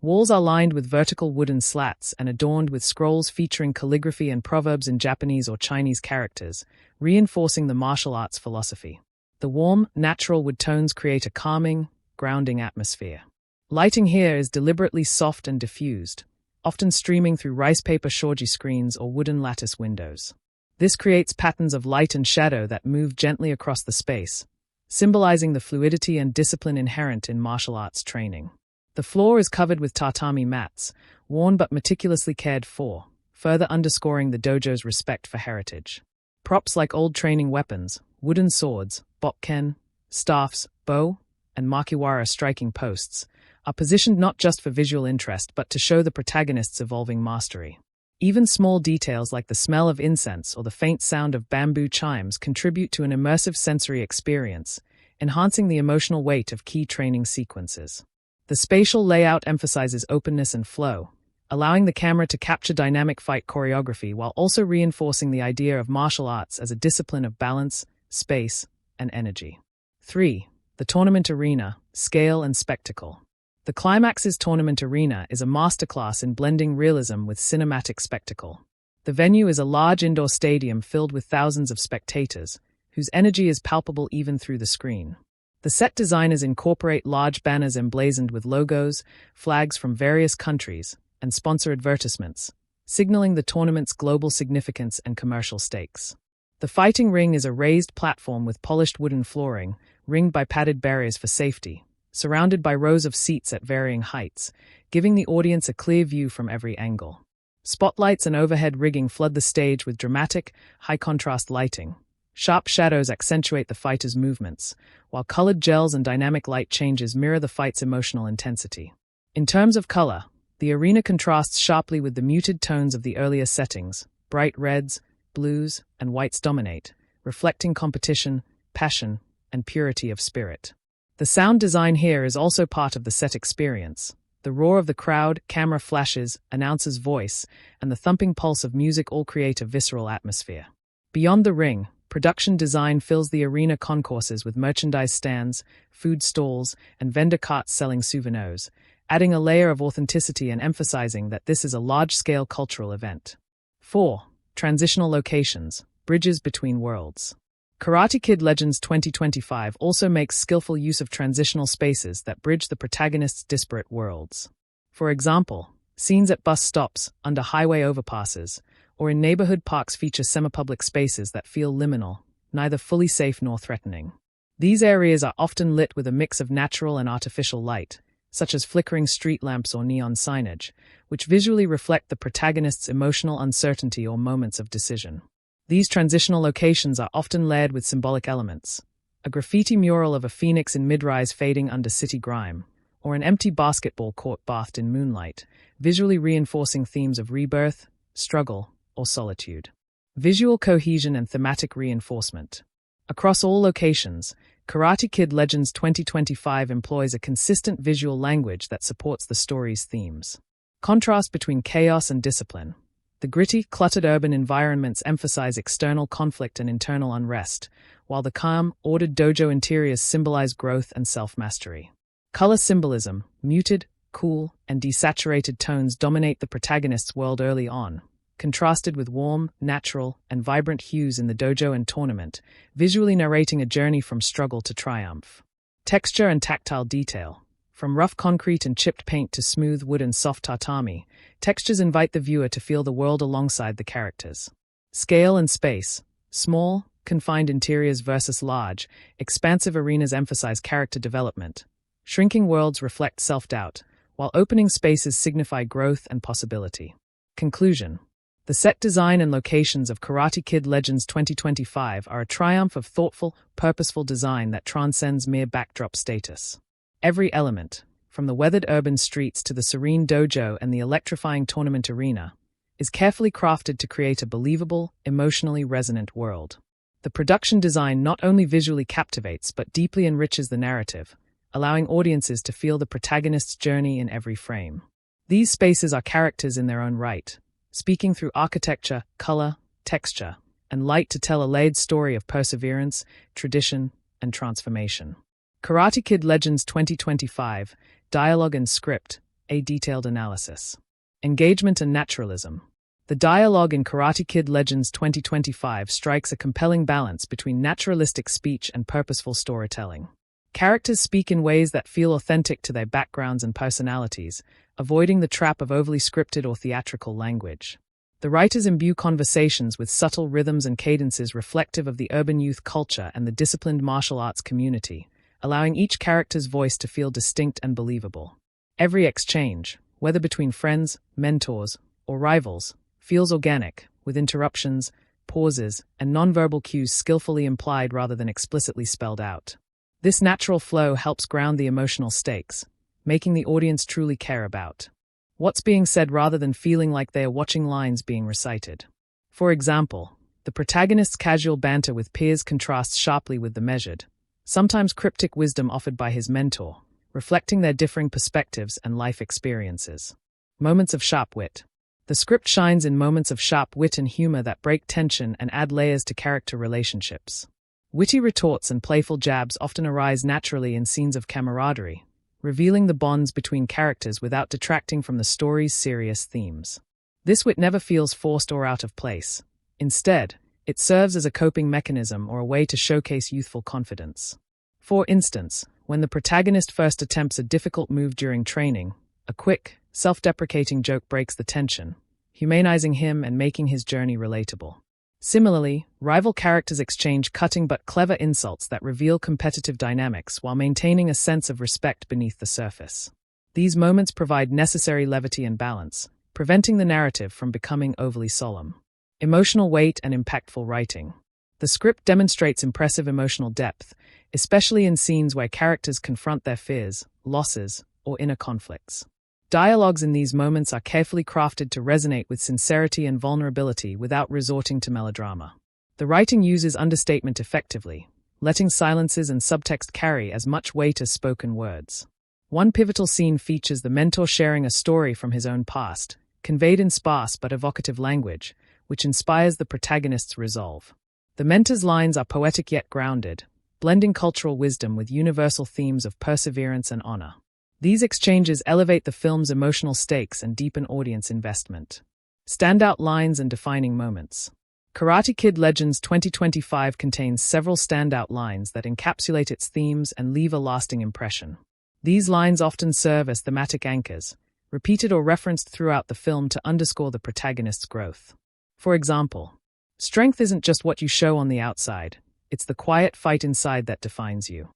S1: Walls are lined with vertical wooden slats and adorned with scrolls featuring calligraphy and proverbs in Japanese or Chinese characters, reinforcing the martial arts philosophy. The warm, natural wood tones create a calming, grounding atmosphere. Lighting here is deliberately soft and diffused, often streaming through rice paper shoji screens or wooden lattice windows. This creates patterns of light and shadow that move gently across the space, symbolizing the fluidity and discipline inherent in martial arts training. The floor is covered with tatami mats, worn but meticulously cared for, further underscoring the dojo's respect for heritage. Props like old training weapons, wooden swords, bokken, staffs, bow, and makiwara striking posts, are positioned not just for visual interest but to show the protagonist's evolving mastery. Even small details like the smell of incense or the faint sound of bamboo chimes contribute to an immersive sensory experience, enhancing the emotional weight of key training sequences. The spatial layout emphasizes openness and flow, allowing the camera to capture dynamic fight choreography while also reinforcing the idea of martial arts as a discipline of balance, space, and energy. 3. The Tournament Arena, Scale and Spectacle. The Climax's Tournament Arena is a masterclass in blending realism with cinematic spectacle. The venue is a large indoor stadium filled with thousands of spectators, whose energy is palpable even through the screen. The set designers incorporate large banners emblazoned with logos, flags from various countries, and sponsor advertisements, signaling the tournament's global significance and commercial stakes. The fighting ring is a raised platform with polished wooden flooring, ringed by padded barriers for safety, surrounded by rows of seats at varying heights, giving the audience a clear view from every angle. Spotlights and overhead rigging flood the stage with dramatic, high-contrast lighting. Sharp shadows accentuate the fighter's movements, while colored gels and dynamic light changes mirror the fight's emotional intensity. In terms of color, the arena contrasts sharply with the muted tones of the earlier settings. Bright reds, blues, and whites dominate, reflecting competition, passion, and purity of spirit. The sound design here is also part of the set experience. The roar of the crowd, camera flashes, announcer's voice, and the thumping pulse of music all create a visceral atmosphere. Beyond the ring, production design fills the arena concourses with merchandise stands, food stalls, and vendor carts selling souvenirs, adding a layer of authenticity and emphasizing that this is a large-scale cultural event. 4. Transitional locations, bridges between worlds. Karate Kid Legends 2025 also makes skillful use of transitional spaces that bridge the protagonist's disparate worlds. For example, scenes at bus stops, under highway overpasses, or in neighborhood parks feature semi-public spaces that feel liminal, neither fully safe nor threatening. These areas are often lit with a mix of natural and artificial light, such as flickering street lamps or neon signage, which visually reflect the protagonist's emotional uncertainty or moments of decision. These transitional locations are often layered with symbolic elements. A graffiti mural of a phoenix in mid-rise fading under city grime, or an empty basketball court bathed in moonlight, visually reinforcing themes of rebirth, struggle, or solitude. Visual cohesion and thematic reinforcement. Across all locations, Karate Kid Legends 2025 employs a consistent visual language that supports the story's themes. Contrast between chaos and discipline. The gritty, cluttered urban environments emphasize external conflict and internal unrest, while the calm, ordered dojo interiors symbolize growth and self-mastery. Color symbolism, muted, cool, and desaturated tones dominate the protagonist's world early on, contrasted with warm, natural, and vibrant hues in the dojo and tournament, visually narrating a journey from struggle to triumph. Texture and tactile detail. From rough concrete and chipped paint to smooth wood and soft tatami, textures invite the viewer to feel the world alongside the characters. Scale and space. Small, confined interiors versus large, expansive arenas emphasize character development. Shrinking worlds reflect self-doubt, while opening spaces signify growth and possibility. Conclusion. The set design and locations of Karate Kid Legends 2025 are a triumph of thoughtful, purposeful design that transcends mere backdrop status. Every element, from the weathered urban streets to the serene dojo and the electrifying tournament arena, is carefully crafted to create a believable, emotionally resonant world. The production design not only visually captivates but deeply enriches the narrative, allowing audiences to feel the protagonist's journey in every frame. These spaces are characters in their own right, speaking through architecture, color, texture, and light to tell a layered story of perseverance, tradition, and transformation. Karate Kid Legends 2025, Dialogue and Script, a detailed analysis. Engagement and naturalism. The dialogue in Karate Kid Legends 2025 strikes a compelling balance between naturalistic speech and purposeful storytelling. Characters speak in ways that feel authentic to their backgrounds and personalities, avoiding the trap of overly scripted or theatrical language. The writers imbue conversations with subtle rhythms and cadences reflective of the urban youth culture and the disciplined martial arts community, allowing each character's voice to feel distinct and believable. Every exchange, whether between friends, mentors, or rivals, feels organic, with interruptions, pauses, and nonverbal cues skillfully implied rather than explicitly spelled out. This natural flow helps ground the emotional stakes, making the audience truly care about what's being said rather than feeling like they are watching lines being recited. For example, the protagonist's casual banter with peers contrasts sharply with the measured, sometimes cryptic wisdom offered by his mentor, reflecting their differing perspectives and life experiences. Moments of sharp wit. The script shines in moments of sharp wit and humor that break tension and add layers to character relationships. Witty retorts and playful jabs often arise naturally in scenes of camaraderie, revealing the bonds between characters without detracting from the story's serious themes. This wit never feels forced or out of place. Instead, it serves as a coping mechanism or a way to showcase youthful confidence. For instance, when the protagonist first attempts a difficult move during training, a quick, self-deprecating joke breaks the tension, humanizing him and making his journey relatable. Similarly, rival characters exchange cutting but clever insults that reveal competitive dynamics while maintaining a sense of respect beneath the surface. These moments provide necessary levity and balance, preventing the narrative from becoming overly solemn. Emotional weight and impactful writing. The script demonstrates impressive emotional depth, especially in scenes where characters confront their fears, losses, or inner conflicts. Dialogues in these moments are carefully crafted to resonate with sincerity and vulnerability without resorting to melodrama. The writing uses understatement effectively, letting silences and subtext carry as much weight as spoken words. One pivotal scene features the mentor sharing a story from his own past, conveyed in sparse but evocative language, which inspires the protagonist's resolve. The mentor's lines are poetic yet grounded, blending cultural wisdom with universal themes of perseverance and honor. These exchanges elevate the film's emotional stakes and deepen audience investment. Standout lines and defining moments. Karate Kid Legends 2025 contains several standout lines that encapsulate its themes and leave a lasting impression. These lines often serve as thematic anchors, repeated or referenced throughout the film to underscore the protagonist's growth. For example, strength isn't just what you show on the outside, it's the quiet fight inside that defines you.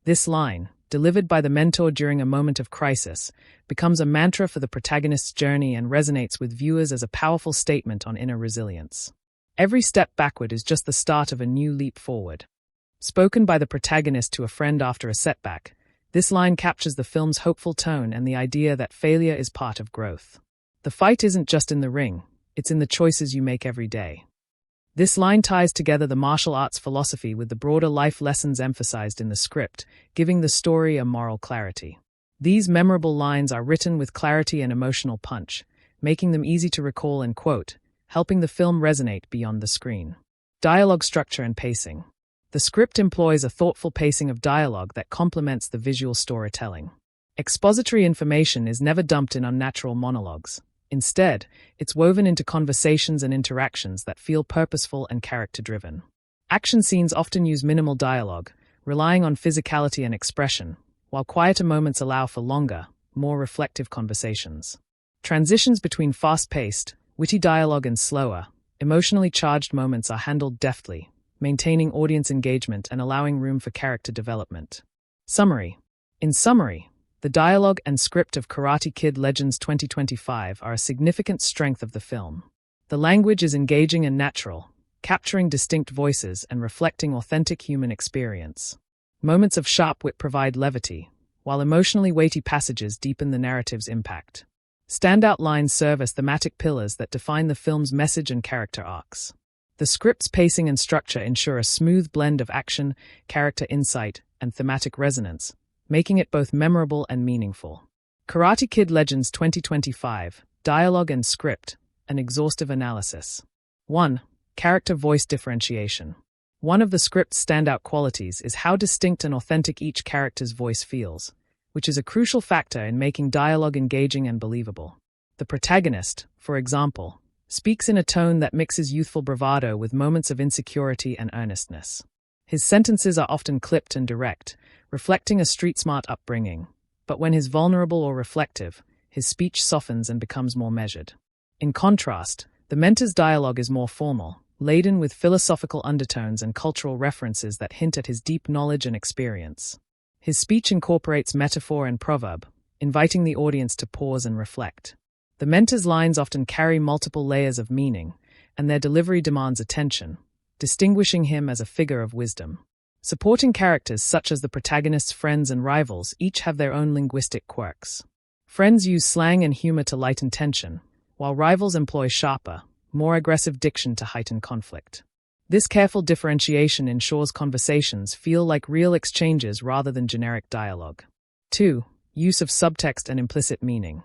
S1: This line, delivered by the mentor during a moment of crisis, becomes a mantra for the protagonist's journey and resonates with viewers as a powerful statement on inner resilience. Every step backward is just the start of a new leap forward. Spoken by the protagonist to a friend after a setback, this line captures the film's hopeful tone and the idea that failure is part of growth. The fight isn't just in the ring, it's in the choices you make every day. This line ties together the martial arts philosophy with the broader life lessons emphasized in the script, giving the story a moral clarity. These memorable lines are written with clarity and emotional punch, making them easy to recall and quote, helping the film resonate beyond the screen. Dialogue structure and pacing. The script employs a thoughtful pacing of dialogue that complements the visual storytelling. Expository information is never dumped in unnatural monologues. Instead, it's woven into conversations and interactions that feel purposeful and character-driven. Action scenes often use minimal dialogue, relying on physicality and expression, while quieter moments allow for longer, more reflective conversations. Transitions between fast-paced, witty dialogue and slower, emotionally charged moments are handled deftly, maintaining audience engagement and allowing room for character development. Summary. In summary, the dialogue and script of Karate Kid Legends 2025 are a significant strength of the film. The language is engaging and natural, capturing distinct voices and reflecting authentic human experience. Moments of sharp wit provide levity, while emotionally weighty passages deepen the narrative's impact. Standout lines serve as thematic pillars that define the film's message and character arcs. The script's pacing and structure ensure a smooth blend of action, character insight, and thematic resonance, making it both memorable and meaningful. Karate Kid Legends 2025, Dialogue and Script, an exhaustive analysis. 1. Character voice differentiation. One of the script's standout qualities is how distinct and authentic each character's voice feels, which is a crucial factor in making dialogue engaging and believable. The protagonist, for example, speaks in a tone that mixes youthful bravado with moments of insecurity and earnestness. His sentences are often clipped and direct, reflecting a street-smart upbringing, but when he's vulnerable or reflective, his speech softens and becomes more measured. In contrast, the mentor's dialogue is more formal, laden with philosophical undertones and cultural references that hint at his deep knowledge and experience. His speech incorporates metaphor and proverb, inviting the audience to pause and reflect. The mentor's lines often carry multiple layers of meaning, and their delivery demands attention, distinguishing him as a figure of wisdom. Supporting characters such as the protagonist's friends and rivals each have their own linguistic quirks. Friends use slang and humor to lighten tension, while rivals employ sharper, more aggressive diction to heighten conflict. This careful differentiation ensures conversations feel like real exchanges rather than generic dialogue. 2. Use of subtext and implicit meaning.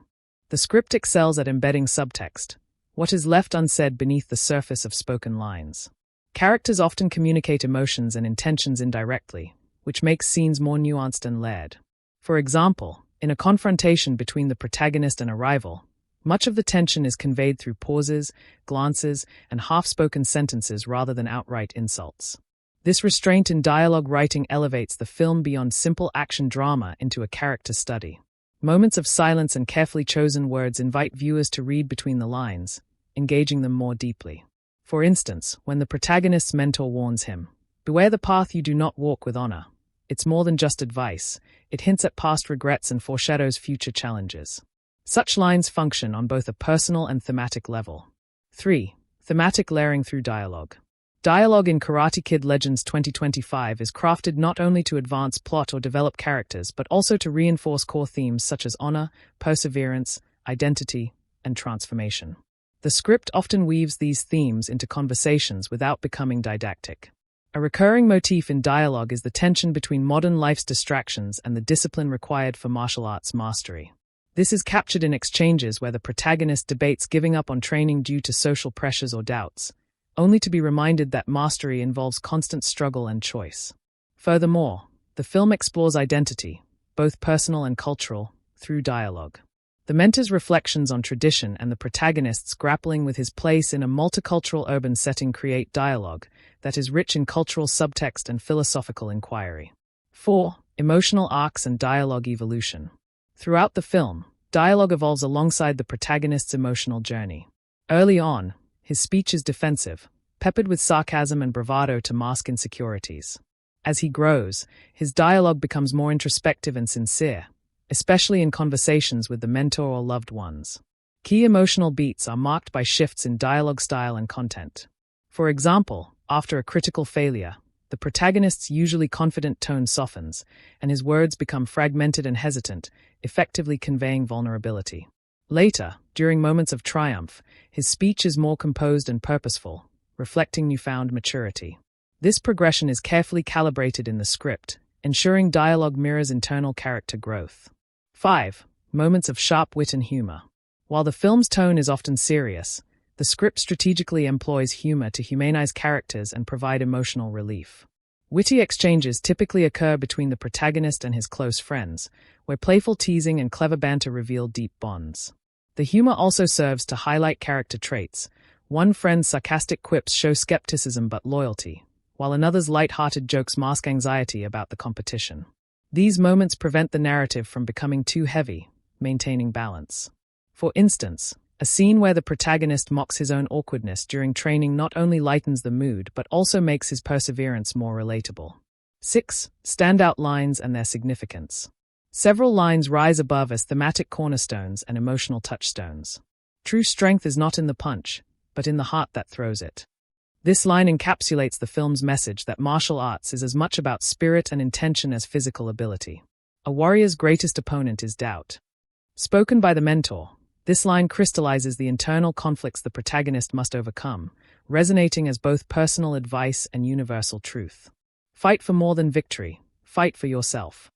S1: The script excels at embedding subtext, what is left unsaid beneath the surface of spoken lines. Characters often communicate emotions and intentions indirectly, which makes scenes more nuanced and layered. For example, in a confrontation between the protagonist and a rival, much of the tension is conveyed through pauses, glances, and half-spoken sentences rather than outright insults. This restraint in dialogue writing elevates the film beyond simple action drama into a character study. Moments of silence and carefully chosen words invite viewers to read between the lines, engaging them more deeply. For instance, when the protagonist's mentor warns him, "Beware the path you do not walk with honor," it's more than just advice, it hints at past regrets and foreshadows future challenges. Such lines function on both a personal and thematic level. 3. Thematic layering through dialogue. Dialogue in Karate Kid Legends 2025 is crafted not only to advance plot or develop characters, but also to reinforce core themes such as honor, perseverance, identity, and transformation. The script often weaves these themes into conversations without becoming didactic. A recurring motif in dialogue is the tension between modern life's distractions and the discipline required for martial arts mastery. This is captured in exchanges where the protagonist debates giving up on training due to social pressures or doubts, only to be reminded that mastery involves constant struggle and choice. Furthermore, the film explores identity, both personal and cultural, through dialogue. The mentor's reflections on tradition and the protagonist's grappling with his place in a multicultural urban setting create dialogue that is rich in cultural subtext and philosophical inquiry. 4. Emotional arcs and dialogue evolution. Throughout the film, dialogue evolves alongside the protagonist's emotional journey. Early on, his speech is defensive, peppered with sarcasm and bravado to mask insecurities. As he grows, his dialogue becomes more introspective and sincere, especially in conversations with the mentor or loved ones. Key emotional beats are marked by shifts in dialogue style and content. For example, after a critical failure, the protagonist's usually confident tone softens, and his words become fragmented and hesitant, effectively conveying vulnerability. Later, during moments of triumph, his speech is more composed and purposeful, reflecting newfound maturity. This progression is carefully calibrated in the script, ensuring dialogue mirrors internal character growth. 5. Moments of sharp wit and humor. While the film's tone is often serious, the script strategically employs humor to humanize characters and provide emotional relief. Witty exchanges typically occur between the protagonist and his close friends, where playful teasing and clever banter reveal deep bonds. The humor also serves to highlight character traits. One friend's sarcastic quips show skepticism but loyalty, while another's light-hearted jokes mask anxiety about the competition. These moments prevent the narrative from becoming too heavy, maintaining balance. For instance, a scene where the protagonist mocks his own awkwardness during training not only lightens the mood but also makes his perseverance more relatable. 6. Standout lines and their significance. Several lines rise above as thematic cornerstones and emotional touchstones. True strength is not in the punch, but in the heart that throws it. This line encapsulates the film's message that martial arts is as much about spirit and intention as physical ability. A warrior's greatest opponent is doubt. Spoken by the mentor, this line crystallizes the internal conflicts the protagonist must overcome, resonating as both personal advice and universal truth. Fight for more than victory. Fight for yourself.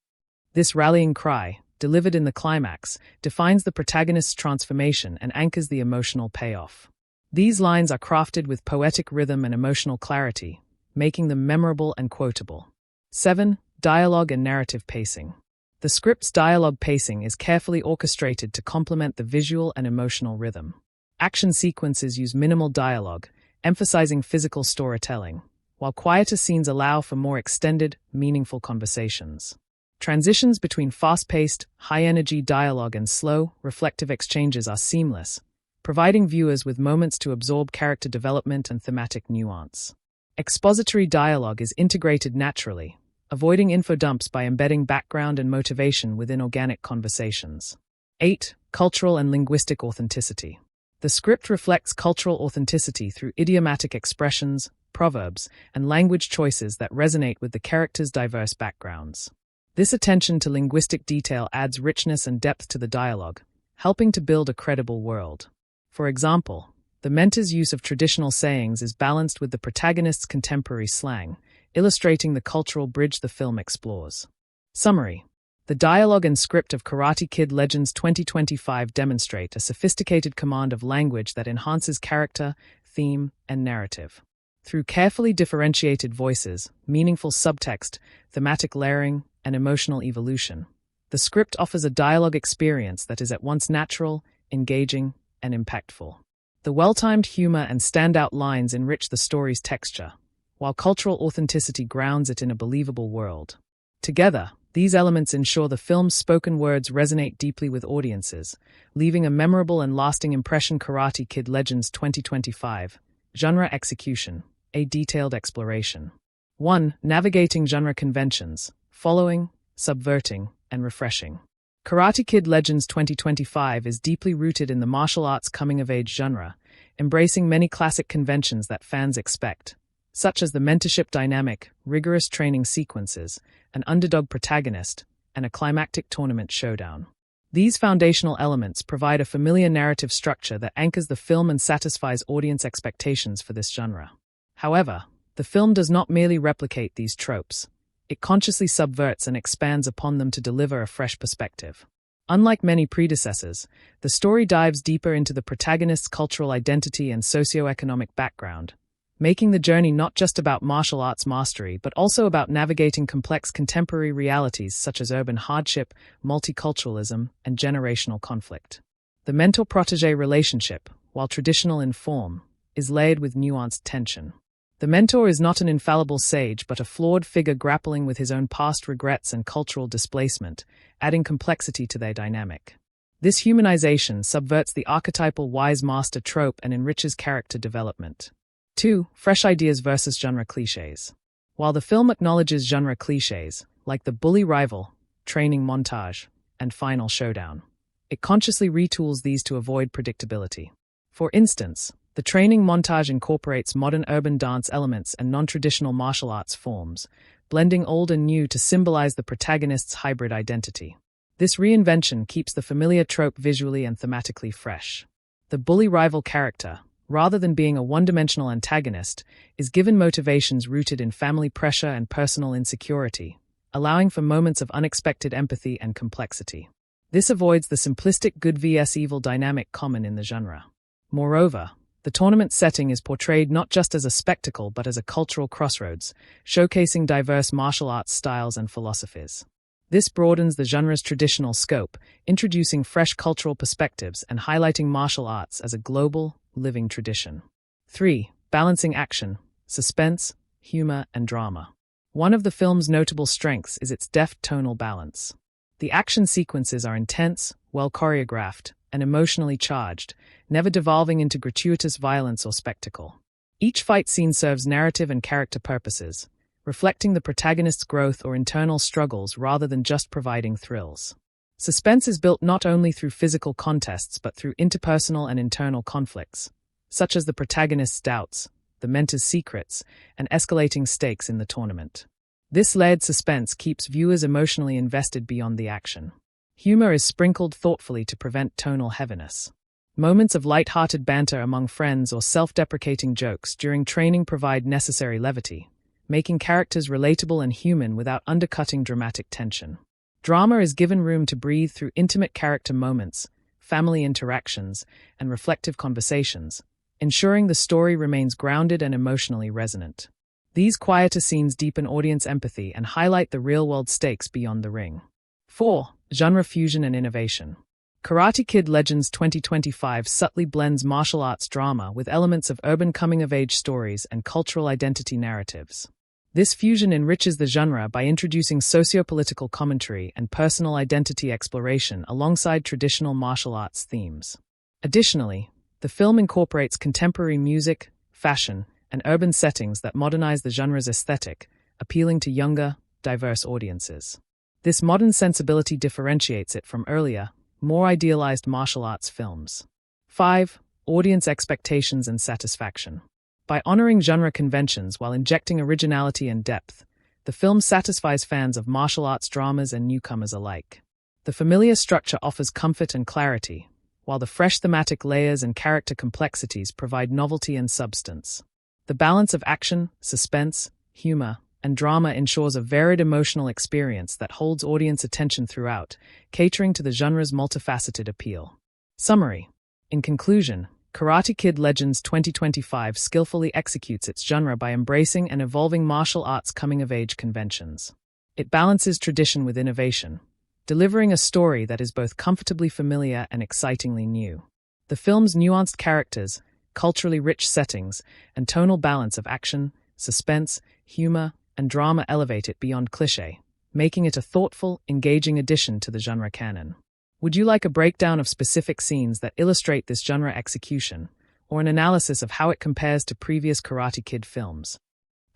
S1: This rallying cry, delivered in the climax, defines the protagonist's transformation and anchors the emotional payoff. These lines are crafted with poetic rhythm and emotional clarity, making them memorable and quotable. 7. Dialogue and narrative pacing. The script's dialogue pacing is carefully orchestrated to complement the visual and emotional rhythm. Action sequences use minimal dialogue, emphasizing physical storytelling, while quieter scenes allow for more extended, meaningful conversations. Transitions between fast-paced, high-energy dialogue and slow, reflective exchanges are seamless, providing viewers with moments to absorb character development and thematic nuance. Expository dialogue is integrated naturally, avoiding info dumps by embedding background and motivation within organic conversations. 8. Cultural and linguistic authenticity. The script reflects cultural authenticity through idiomatic expressions, proverbs, and language choices that resonate with the characters' diverse backgrounds. This attention to linguistic detail adds richness and depth to the dialogue, helping to build a credible world. For example, the mentor's use of traditional sayings is balanced with the protagonist's contemporary slang, illustrating the cultural bridge the film explores. Summary. The dialogue and script of Karate Kid Legends 2025 demonstrate a sophisticated command of language that enhances character, theme, and narrative. Through carefully differentiated voices, meaningful subtext, thematic layering, and emotional evolution, the script offers a dialogue experience that is at once natural, engaging, and impactful. The well-timed humor and standout lines enrich the story's texture, while cultural authenticity grounds it in a believable world. Together, these elements ensure the film's spoken words resonate deeply with audiences, leaving a memorable and lasting impression. Karate Kid Legends 2025. Genre execution, a detailed exploration. 1. Navigating genre conventions, following, subverting, and refreshing. Karate Kid Legends 2025 is deeply rooted in the martial arts coming-of-age genre, embracing many classic conventions that fans expect, such as the mentorship dynamic, rigorous training sequences, an underdog protagonist, and a climactic tournament showdown. These foundational elements provide a familiar narrative structure that anchors the film and satisfies audience expectations for this genre. However, the film does not merely replicate these tropes. It consciously subverts and expands upon them to deliver a fresh perspective. Unlike many predecessors, the story dives deeper into the protagonist's cultural identity and socioeconomic background, making the journey not just about martial arts mastery but also about navigating complex contemporary realities such as urban hardship, multiculturalism, and generational conflict. The mentor-protégé relationship, while traditional in form, is layered with nuanced tension. The mentor is not an infallible sage but a flawed figure grappling with his own past regrets and cultural displacement, adding complexity to their dynamic. This humanization subverts the archetypal wise master trope and enriches character development. 2. Fresh ideas versus genre cliches. While the film acknowledges genre cliches, like the bully rival, training montage, and final showdown, it consciously retools these to avoid predictability. For instance, the training montage incorporates modern urban dance elements and non-traditional martial arts forms, blending old and new to symbolize the protagonist's hybrid identity. This reinvention keeps the familiar trope visually and thematically fresh. The bully rival character, rather than being a one-dimensional antagonist, is given motivations rooted in family pressure and personal insecurity, allowing for moments of unexpected empathy and complexity. This avoids the simplistic good vs evil dynamic common in the genre. Moreover, the tournament setting is portrayed not just as a spectacle but as a cultural crossroads, showcasing diverse martial arts styles and philosophies. This broadens the genre's traditional scope, introducing fresh cultural perspectives and highlighting martial arts as a global, living tradition. 3. Balancing action, suspense, humor, and drama. One of the film's notable strengths is its deft tonal balance. The action sequences are intense, well choreographed, and emotionally charged, never devolving into gratuitous violence or spectacle. Each fight scene serves narrative and character purposes, reflecting the protagonist's growth or internal struggles rather than just providing thrills. Suspense is built not only through physical contests but through interpersonal and internal conflicts, such as the protagonist's doubts, the mentor's secrets, and escalating stakes in the tournament. This layered suspense keeps viewers emotionally invested beyond the action. Humor is sprinkled thoughtfully to prevent tonal heaviness. Moments of light-hearted banter among friends or self-deprecating jokes during training provide necessary levity, making characters relatable and human without undercutting dramatic tension. Drama is given room to breathe through intimate character moments, family interactions, and reflective conversations, ensuring the story remains grounded and emotionally resonant. These quieter scenes deepen audience empathy and highlight the real-world stakes beyond the ring. 4. Genre fusion and innovation. Karate Kid Legends 2025 subtly blends martial arts drama with elements of urban coming-of-age stories and cultural identity narratives. This fusion enriches the genre by introducing socio-political commentary and personal identity exploration alongside traditional martial arts themes. Additionally, the film incorporates contemporary music, fashion, and urban settings that modernize the genre's aesthetic, appealing to younger, diverse audiences. This modern sensibility differentiates it from earlier, more idealized martial arts films. 5. Audience expectations and satisfaction. By honoring genre conventions while injecting originality and depth, the film satisfies fans of martial arts dramas and newcomers alike. The familiar structure offers comfort and clarity, while the fresh thematic layers and character complexities provide novelty and substance. The balance of action, suspense, humor, and drama ensures a varied emotional experience that holds audience attention throughout, catering to the genre's multifaceted appeal. Summary. In conclusion, Karate Kid Legends 2025 skillfully executes its genre by embracing and evolving martial arts coming-of-age conventions. It balances tradition with innovation, delivering a story that is both comfortably familiar and excitingly new. The film's nuanced characters, culturally rich settings, and tonal balance of action, suspense, humor, and drama elevate it beyond cliché, making it a thoughtful, engaging addition to the genre canon. Would you like a breakdown of specific scenes that illustrate this genre execution, or an analysis of how it compares to previous Karate Kid films?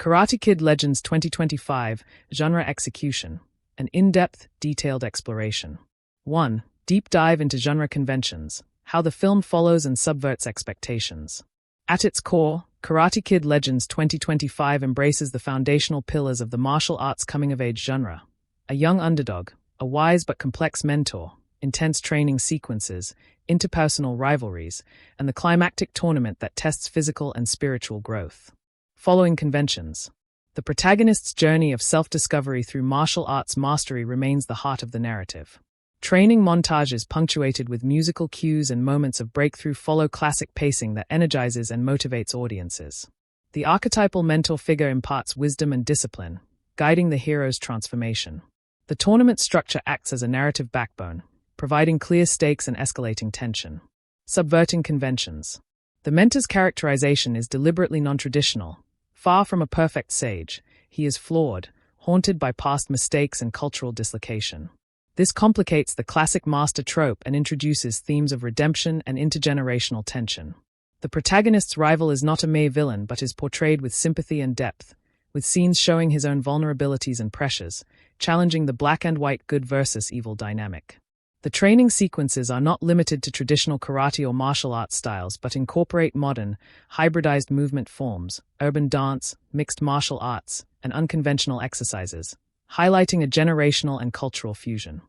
S1: Karate Kid Legends 2025, Genre Execution, an in-depth, detailed exploration. 1. Deep dive into genre conventions, how the film follows and subverts expectations. At its core, Karate Kid Legends 2025 embraces the foundational pillars of the martial arts coming-of-age genre: a young underdog, a wise but complex mentor, intense training sequences, interpersonal rivalries, and the climactic tournament that tests physical and spiritual growth. Following conventions, the protagonist's journey of self-discovery through martial arts mastery remains the heart of the narrative. Training montages punctuated with musical cues and moments of breakthrough follow classic pacing that energizes and motivates audiences. The archetypal mentor figure imparts wisdom and discipline, guiding the hero's transformation. The tournament structure acts as a narrative backbone, providing clear stakes and escalating tension. Subverting conventions. The mentor's characterization is deliberately non-traditional. Far from a perfect sage, he is flawed, haunted by past mistakes and cultural dislocation. This complicates the classic master trope and introduces themes of redemption and intergenerational tension. The protagonist's rival is not a mere villain but is portrayed with sympathy and depth, with scenes showing his own vulnerabilities and pressures, challenging the black and white good versus evil dynamic. The training sequences are not limited to traditional karate or martial arts styles but incorporate modern, hybridized movement forms, urban dance, mixed martial arts, and unconventional exercises, highlighting a generational and cultural fusion.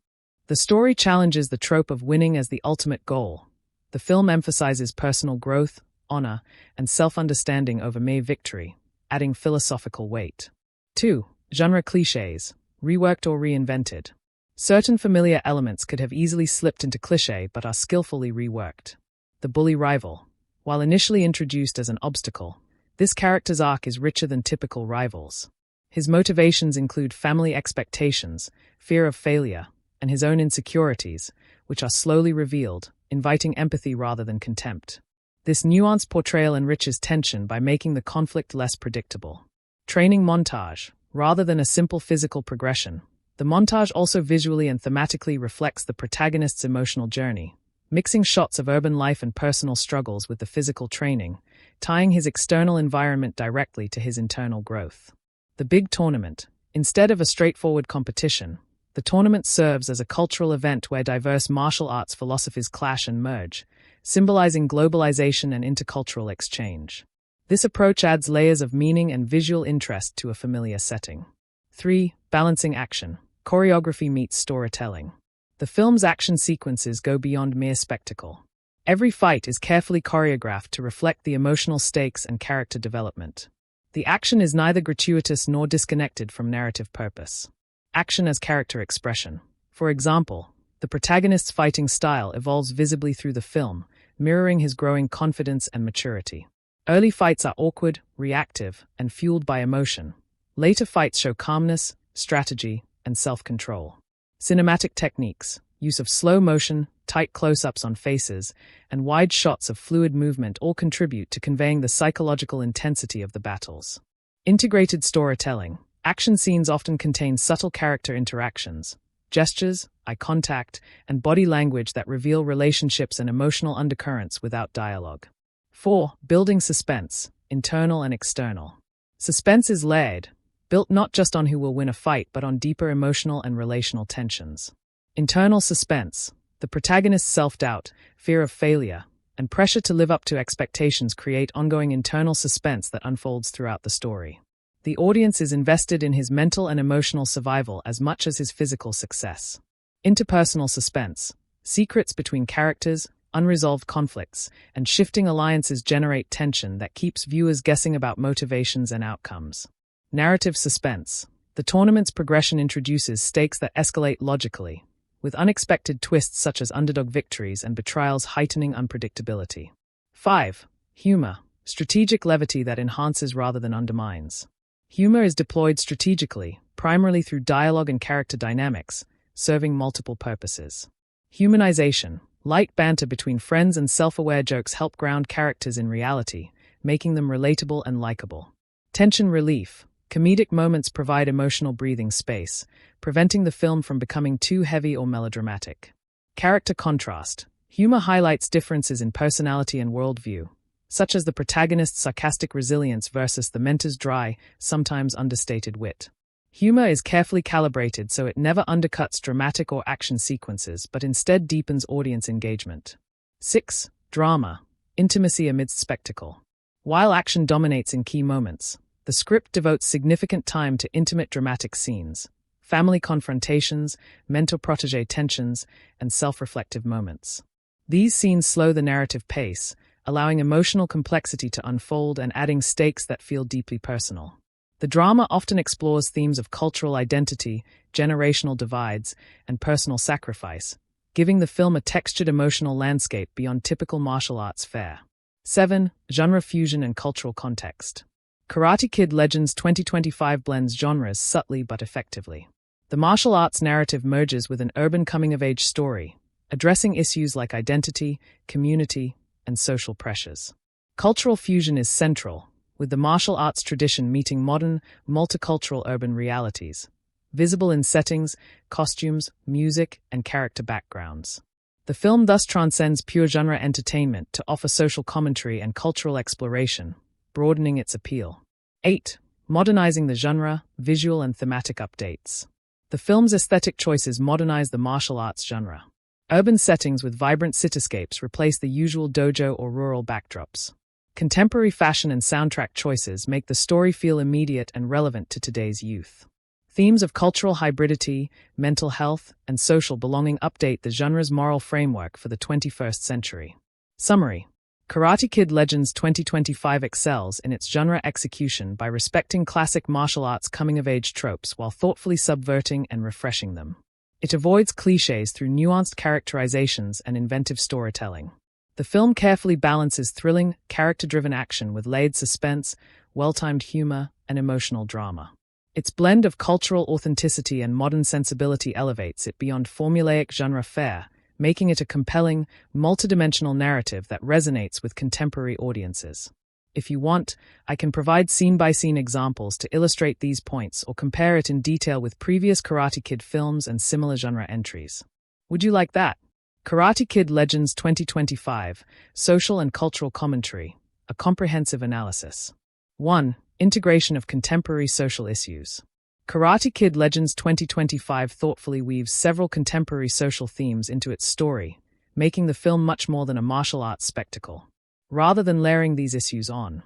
S1: The story challenges the trope of winning as the ultimate goal. The film emphasizes personal growth, honor, and self-understanding over mere victory, adding philosophical weight. 2. Genre clichés, reworked or reinvented. Certain familiar elements could have easily slipped into cliché but are skillfully reworked. The bully rival. While initially introduced as an obstacle, this character's arc is richer than typical rivals. His motivations include family expectations, fear of failure, and his own insecurities, which are slowly revealed, inviting empathy rather than contempt. This nuanced portrayal enriches tension by making the conflict less predictable. Training montage. Rather than a simple physical progression, the montage also visually and thematically reflects the protagonist's emotional journey, mixing shots of urban life and personal struggles with the physical training, tying his external environment directly to his internal growth. The big tournament. Instead of a straightforward competition, the tournament serves as a cultural event where diverse martial arts philosophies clash and merge, symbolizing globalization and intercultural exchange. This approach adds layers of meaning and visual interest to a familiar setting. 3. Balancing action. Choreography meets storytelling. The film's action sequences go beyond mere spectacle. Every fight is carefully choreographed to reflect the emotional stakes and character development. The action is neither gratuitous nor disconnected from narrative purpose. Action as character expression. For example, the protagonist's fighting style evolves visibly through the film, mirroring his growing confidence and maturity. Early fights are awkward, reactive, and fueled by emotion. Later fights show calmness, strategy, and self-control. Cinematic techniques. Use of slow motion, tight close-ups on faces, and wide shots of fluid movement all contribute to conveying the psychological intensity of the battles. Integrated storytelling. Action scenes often contain subtle character interactions, gestures, eye contact, and body language that reveal relationships and emotional undercurrents without dialogue. 4. Building suspense, internal and external. Suspense is layered, built not just on who will win a fight but on deeper emotional and relational tensions. Internal suspense. The protagonist's self-doubt, fear of failure, and pressure to live up to expectations create ongoing internal suspense that unfolds throughout the story. The audience is invested in his mental and emotional survival as much as his physical success. Interpersonal suspense. Secrets between characters, unresolved conflicts, and shifting alliances generate tension that keeps viewers guessing about motivations and outcomes. Narrative suspense. The tournament's progression introduces stakes that escalate logically, with unexpected twists such as underdog victories and betrayals heightening unpredictability. 5. Humor. Strategic levity that enhances rather than undermines. Humor is deployed strategically, primarily through dialogue and character dynamics, serving multiple purposes. Humanization. Light banter between friends and self-aware jokes help ground characters in reality, making them relatable and likable. Tension relief. Comedic moments provide emotional breathing space, preventing the film from becoming too heavy or melodramatic. Character contrast. Humor highlights differences in personality and worldview, such as the protagonist's sarcastic resilience versus the mentor's dry, sometimes understated wit. Humor is carefully calibrated so it never undercuts dramatic or action sequences, but instead deepens audience engagement. 6. Drama. Intimacy amidst spectacle. While action dominates in key moments, the script devotes significant time to intimate dramatic scenes, family confrontations, mentor-protege tensions, and self-reflective moments. These scenes slow the narrative pace, allowing emotional complexity to unfold and adding stakes that feel deeply personal. The drama often explores themes of cultural identity, generational divides, and personal sacrifice, giving the film a textured emotional landscape beyond typical martial arts fare. 7. Genre fusion and cultural context. Karate Kid Legends 2025 blends genres subtly but effectively. The martial arts narrative merges with an urban coming-of-age story, addressing issues like identity, community, and social pressures. Cultural fusion is central, with the martial arts tradition meeting modern, multicultural urban realities, visible in settings, costumes, music, and character backgrounds. The film thus transcends pure genre entertainment to offer social commentary and cultural exploration, broadening its appeal. 8. Modernizing the genre, visual and thematic updates. The film's aesthetic choices modernize the martial arts genre. Urban settings with vibrant cityscapes replace the usual dojo or rural backdrops. Contemporary fashion and soundtrack choices make the story feel immediate and relevant to today's youth. Themes of cultural hybridity, mental health, and social belonging update the genre's moral framework for the 21st century. Summary. Karate Kid Legends 2025 excels in its genre execution by respecting classic martial arts coming-of-age tropes while thoughtfully subverting and refreshing them. It avoids cliches through nuanced characterizations and inventive storytelling. The film carefully balances thrilling, character-driven action with layered suspense, well-timed humor, and emotional drama. Its blend of cultural authenticity and modern sensibility elevates it beyond formulaic genre fare, making it a compelling, multidimensional narrative that resonates with contemporary audiences. If you want, I can provide scene-by-scene examples to illustrate these points or compare it in detail with previous Karate Kid films and similar genre entries. Would you like that? Karate Kid Legends 2025, Social and Cultural Commentary, a comprehensive analysis. 1. Integration of contemporary social issues. Karate Kid Legends 2025 thoughtfully weaves several contemporary social themes into its story, making the film much more than a martial arts spectacle. Rather than layering these issues on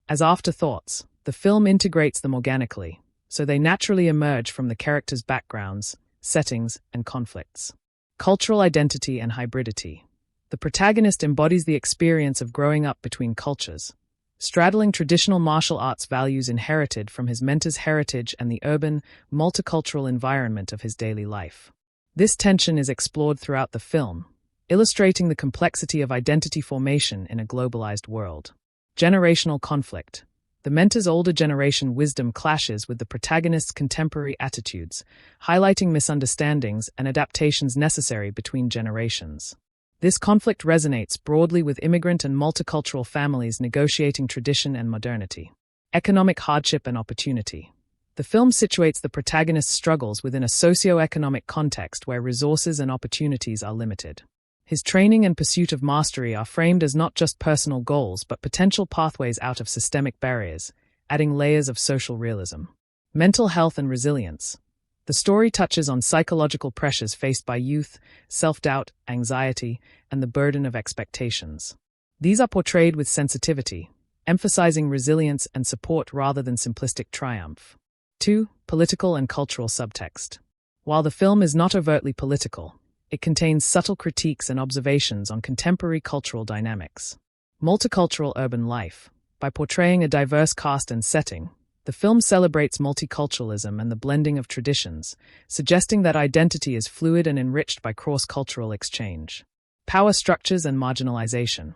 S1: as afterthoughts, the film integrates them organically, so they naturally emerge from the characters' backgrounds, settings, and conflicts. Cultural identity and hybridity. The protagonist embodies the experience of growing up between cultures, straddling traditional martial arts values inherited from his mentor's heritage and the urban, multicultural environment of his daily life. This tension is explored throughout the film, illustrating the complexity of identity formation in a globalized world. Generational conflict. The mentor's older generation wisdom clashes with the protagonist's contemporary attitudes, highlighting misunderstandings and adaptations necessary between generations. This conflict resonates broadly with immigrant and multicultural families negotiating tradition and modernity. Economic hardship and opportunity. The film situates the protagonist's struggles within a socio-economic context where resources and opportunities are limited. His training and pursuit of mastery are framed as not just personal goals but potential pathways out of systemic barriers, adding layers of social realism. Mental health and resilience. The story touches on psychological pressures faced by youth, self-doubt, anxiety, and the burden of expectations. These are portrayed with sensitivity, emphasizing resilience and support rather than simplistic triumph. 2. Political and cultural subtext. While the film is not overtly political, it contains subtle critiques and observations on contemporary cultural dynamics. Multicultural urban life. By portraying a diverse cast and setting, the film celebrates multiculturalism and the blending of traditions, suggesting that identity is fluid and enriched by cross-cultural exchange. Power structures and marginalization.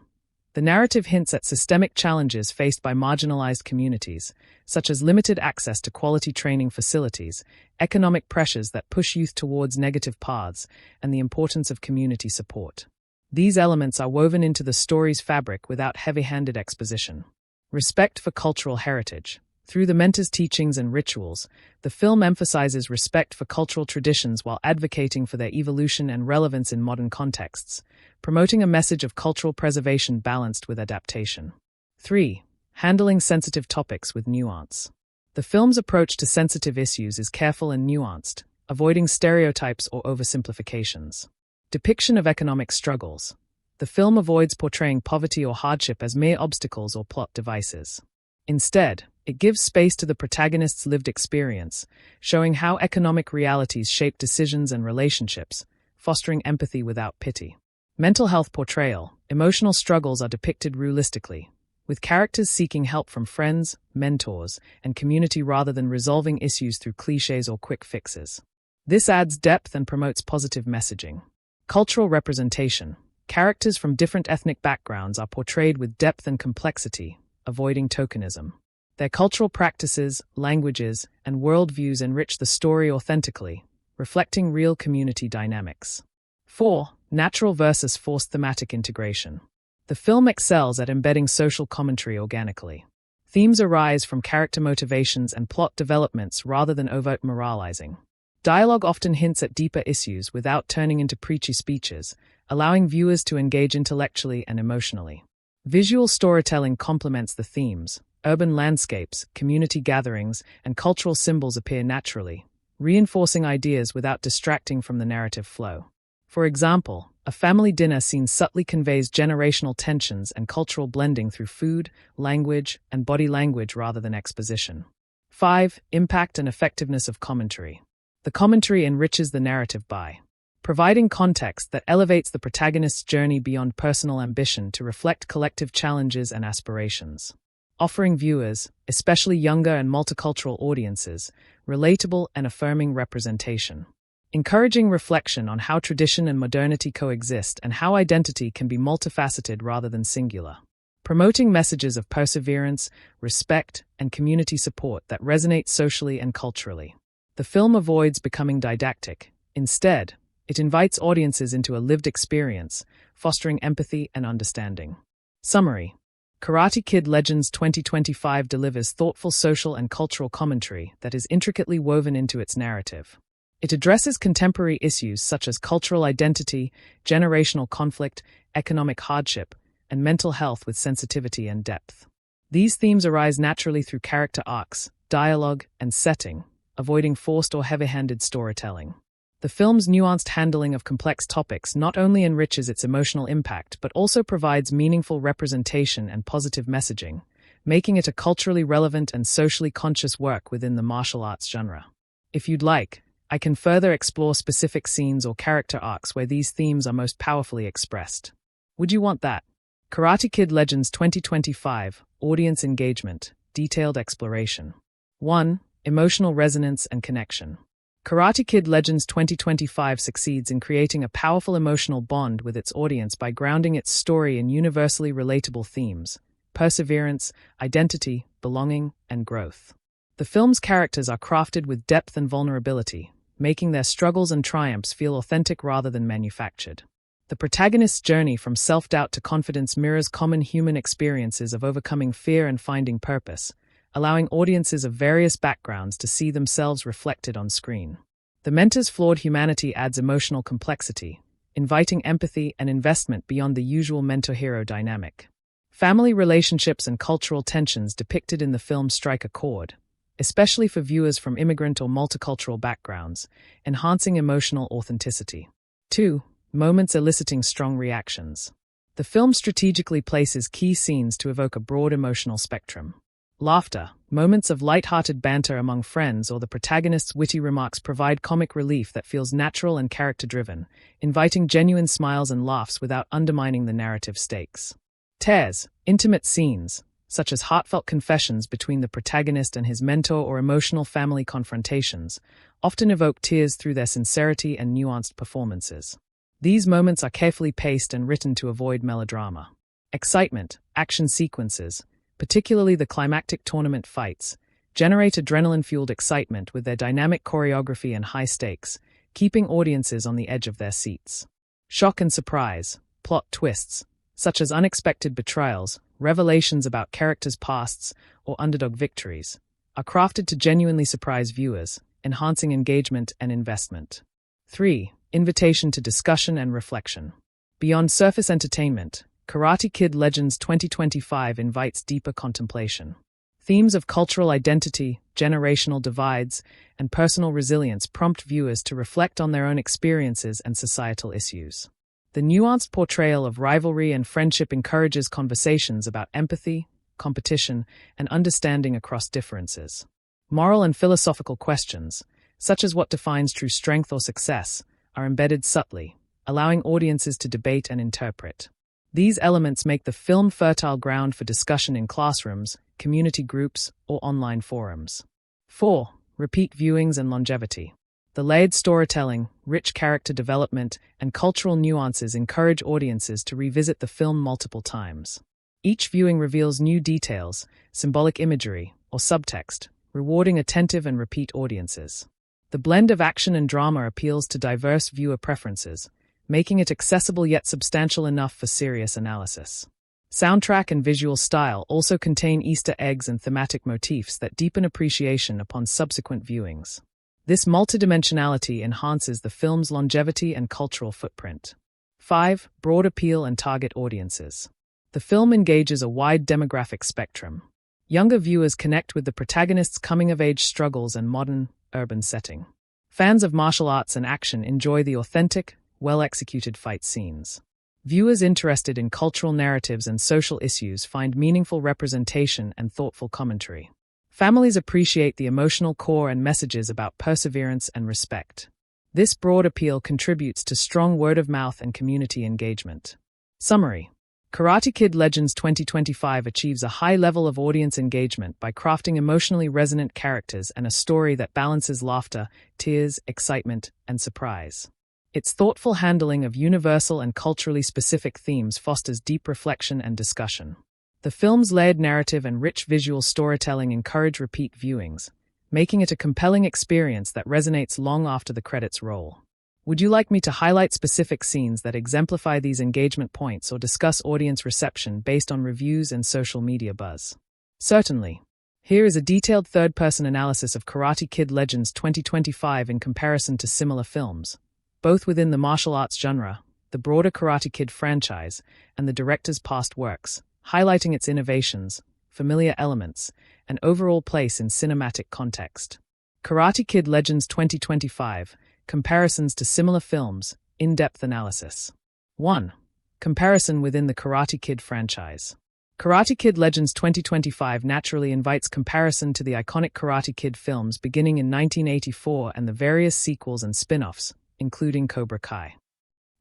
S1: The narrative hints at systemic challenges faced by marginalized communities, such as limited access to quality training facilities, economic pressures that push youth towards negative paths, and the importance of community support. These elements are woven into the story's fabric without heavy-handed exposition. Respect for cultural heritage. Through the mentor's teachings and rituals, the film emphasizes respect for cultural traditions while advocating for their evolution and relevance in modern contexts, promoting a message of cultural preservation balanced with adaptation. 3. Handling sensitive topics with nuance. The film's approach to sensitive issues is careful and nuanced, avoiding stereotypes or oversimplifications. Depiction of economic struggles. The film avoids portraying poverty or hardship as mere obstacles or plot devices. Instead, it gives space to the protagonist's lived experience, showing how economic realities shape decisions and relationships, fostering empathy without pity. Mental health portrayal. Emotional struggles are depicted realistically, with characters seeking help from friends, mentors, and community rather than resolving issues through cliches or quick fixes. This adds depth and promotes positive messaging. Cultural representation. Characters from different ethnic backgrounds are portrayed with depth and complexity, avoiding tokenism. Their cultural practices, languages, and worldviews enrich the story authentically, reflecting real community dynamics. 4. Natural versus forced thematic integration. The film excels at embedding social commentary organically. Themes arise from character motivations and plot developments rather than overt moralizing. Dialogue often hints at deeper issues without turning into preachy speeches, allowing viewers to engage intellectually and emotionally. Visual storytelling complements the themes. Urban landscapes, community gatherings, and cultural symbols appear naturally, reinforcing ideas without distracting from the narrative flow. For example, a family dinner scene subtly conveys generational tensions and cultural blending through food, language, and body language rather than exposition. 5. Impact and effectiveness of commentary. The commentary enriches the narrative by providing context that elevates the protagonist's journey beyond personal ambition to reflect collective challenges and aspirations. Offering viewers, especially younger and multicultural audiences, relatable and affirming representation. Encouraging reflection on how tradition and modernity coexist and how identity can be multifaceted rather than singular. Promoting messages of perseverance, respect, and community support that resonate socially and culturally. The film avoids becoming didactic. Instead, it invites audiences into a lived experience, fostering empathy and understanding. Summary: Karate Kid Legends 2025 delivers thoughtful social and cultural commentary that is intricately woven into its narrative. It addresses contemporary issues such as cultural identity, generational conflict, economic hardship, and mental health with sensitivity and depth. These themes arise naturally through character arcs, dialogue, and setting, avoiding forced or heavy-handed storytelling. The film's nuanced handling of complex topics not only enriches its emotional impact but also provides meaningful representation and positive messaging, making it a culturally relevant and socially conscious work within the martial arts genre. If you'd like, I can further explore specific scenes or character arcs where these themes are most powerfully expressed. Would you want that? Karate Kid Legends 2025, Audience Engagement, Detailed Exploration. 1. Emotional Resonance and Connection. Karate Kid Legends 2025 succeeds in creating a powerful emotional bond with its audience by grounding its story in universally relatable themes: perseverance, identity, belonging, and growth. The film's characters are crafted with depth and vulnerability, making their struggles and triumphs feel authentic rather than manufactured. The protagonist's journey from self-doubt to confidence mirrors common human experiences of overcoming fear and finding purpose, allowing audiences of various backgrounds to see themselves reflected on screen. The mentor's flawed humanity adds emotional complexity, inviting empathy and investment beyond the usual mentor-hero dynamic. Family relationships and cultural tensions depicted in the film strike a chord, especially for viewers from immigrant or multicultural backgrounds, enhancing emotional authenticity. 2. Moments eliciting strong reactions. The film strategically places key scenes to evoke a broad emotional spectrum. Laughter, moments of light-hearted banter among friends, or the protagonist's witty remarks provide comic relief that feels natural and character-driven, inviting genuine smiles and laughs without undermining the narrative stakes. Tears, intimate scenes, such as heartfelt confessions between the protagonist and his mentor or emotional family confrontations, often evoke tears through their sincerity and nuanced performances. These moments are carefully paced and written to avoid melodrama. Excitement, action sequences, particularly the climactic tournament fights, generate adrenaline-fueled excitement with their dynamic choreography and high stakes, keeping audiences on the edge of their seats. Shock and surprise, plot twists, such as unexpected betrayals, revelations about characters' pasts, or underdog victories, are crafted to genuinely surprise viewers, enhancing engagement and investment. 3. Invitation to discussion and reflection. Beyond surface entertainment, Karate Kid Legends 2025 invites deeper contemplation. Themes of cultural identity, generational divides, and personal resilience prompt viewers to reflect on their own experiences and societal issues. The nuanced portrayal of rivalry and friendship encourages conversations about empathy, competition, and understanding across differences. Moral and philosophical questions, such as what defines true strength or success, are embedded subtly, allowing audiences to debate and interpret. These elements make the film fertile ground for discussion in classrooms, community groups, or online forums. 4. Repeat viewings and longevity. The layered storytelling, rich character development, and cultural nuances encourage audiences to revisit the film multiple times. Each viewing reveals new details, symbolic imagery, or subtext, rewarding attentive and repeat audiences. The blend of action and drama appeals to diverse viewer preferences, making it accessible yet substantial enough for serious analysis. Soundtrack and visual style also contain Easter eggs and thematic motifs that deepen appreciation upon subsequent viewings. This multidimensionality enhances the film's longevity and cultural footprint. 5. Broad appeal and target audiences. The film engages a wide demographic spectrum. Younger viewers connect with the protagonist's coming-of-age struggles and modern, urban setting. Fans of martial arts and action enjoy the authentic, well-executed fight scenes. Viewers interested in cultural narratives and social issues find meaningful representation and thoughtful commentary. Families appreciate the emotional core and messages about perseverance and respect. This broad appeal contributes to strong word-of-mouth and community engagement. Summary: Karate Kid Legends 2025 achieves a high level of audience engagement by crafting emotionally resonant characters and a story that balances laughter, tears, excitement, and surprise. Its thoughtful handling of universal and culturally specific themes fosters deep reflection and discussion. The film's layered narrative and rich visual storytelling encourage repeat viewings, making it a compelling experience that resonates long after the credits roll. Would you like me to highlight specific scenes that exemplify these engagement points or discuss audience reception based on reviews and social media buzz? Certainly. Here is a detailed third-person analysis of Karate Kid Legends 2025 in comparison to similar films, both within the martial arts genre, the broader Karate Kid franchise, and the director's past works, highlighting its innovations, familiar elements, and overall place in cinematic context. Karate Kid Legends 2025, Comparisons to Similar Films, In-Depth Analysis. 1. Comparison within the Karate Kid franchise. Karate Kid Legends 2025 naturally invites comparison to the iconic Karate Kid films beginning in 1984 and the various sequels and spin-offs, including Cobra Kai.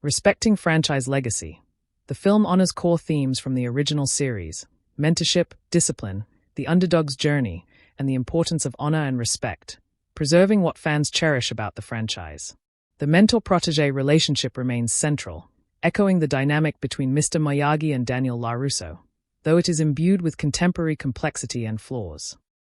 S1: Respecting franchise legacy. The film honors core themes from the original series: mentorship, discipline, the underdog's journey, and the importance of honor and respect, preserving what fans cherish about the franchise. The mentor-protege relationship remains central, echoing the dynamic between Mr. Miyagi and Daniel LaRusso, though it is imbued with contemporary complexity and flaws.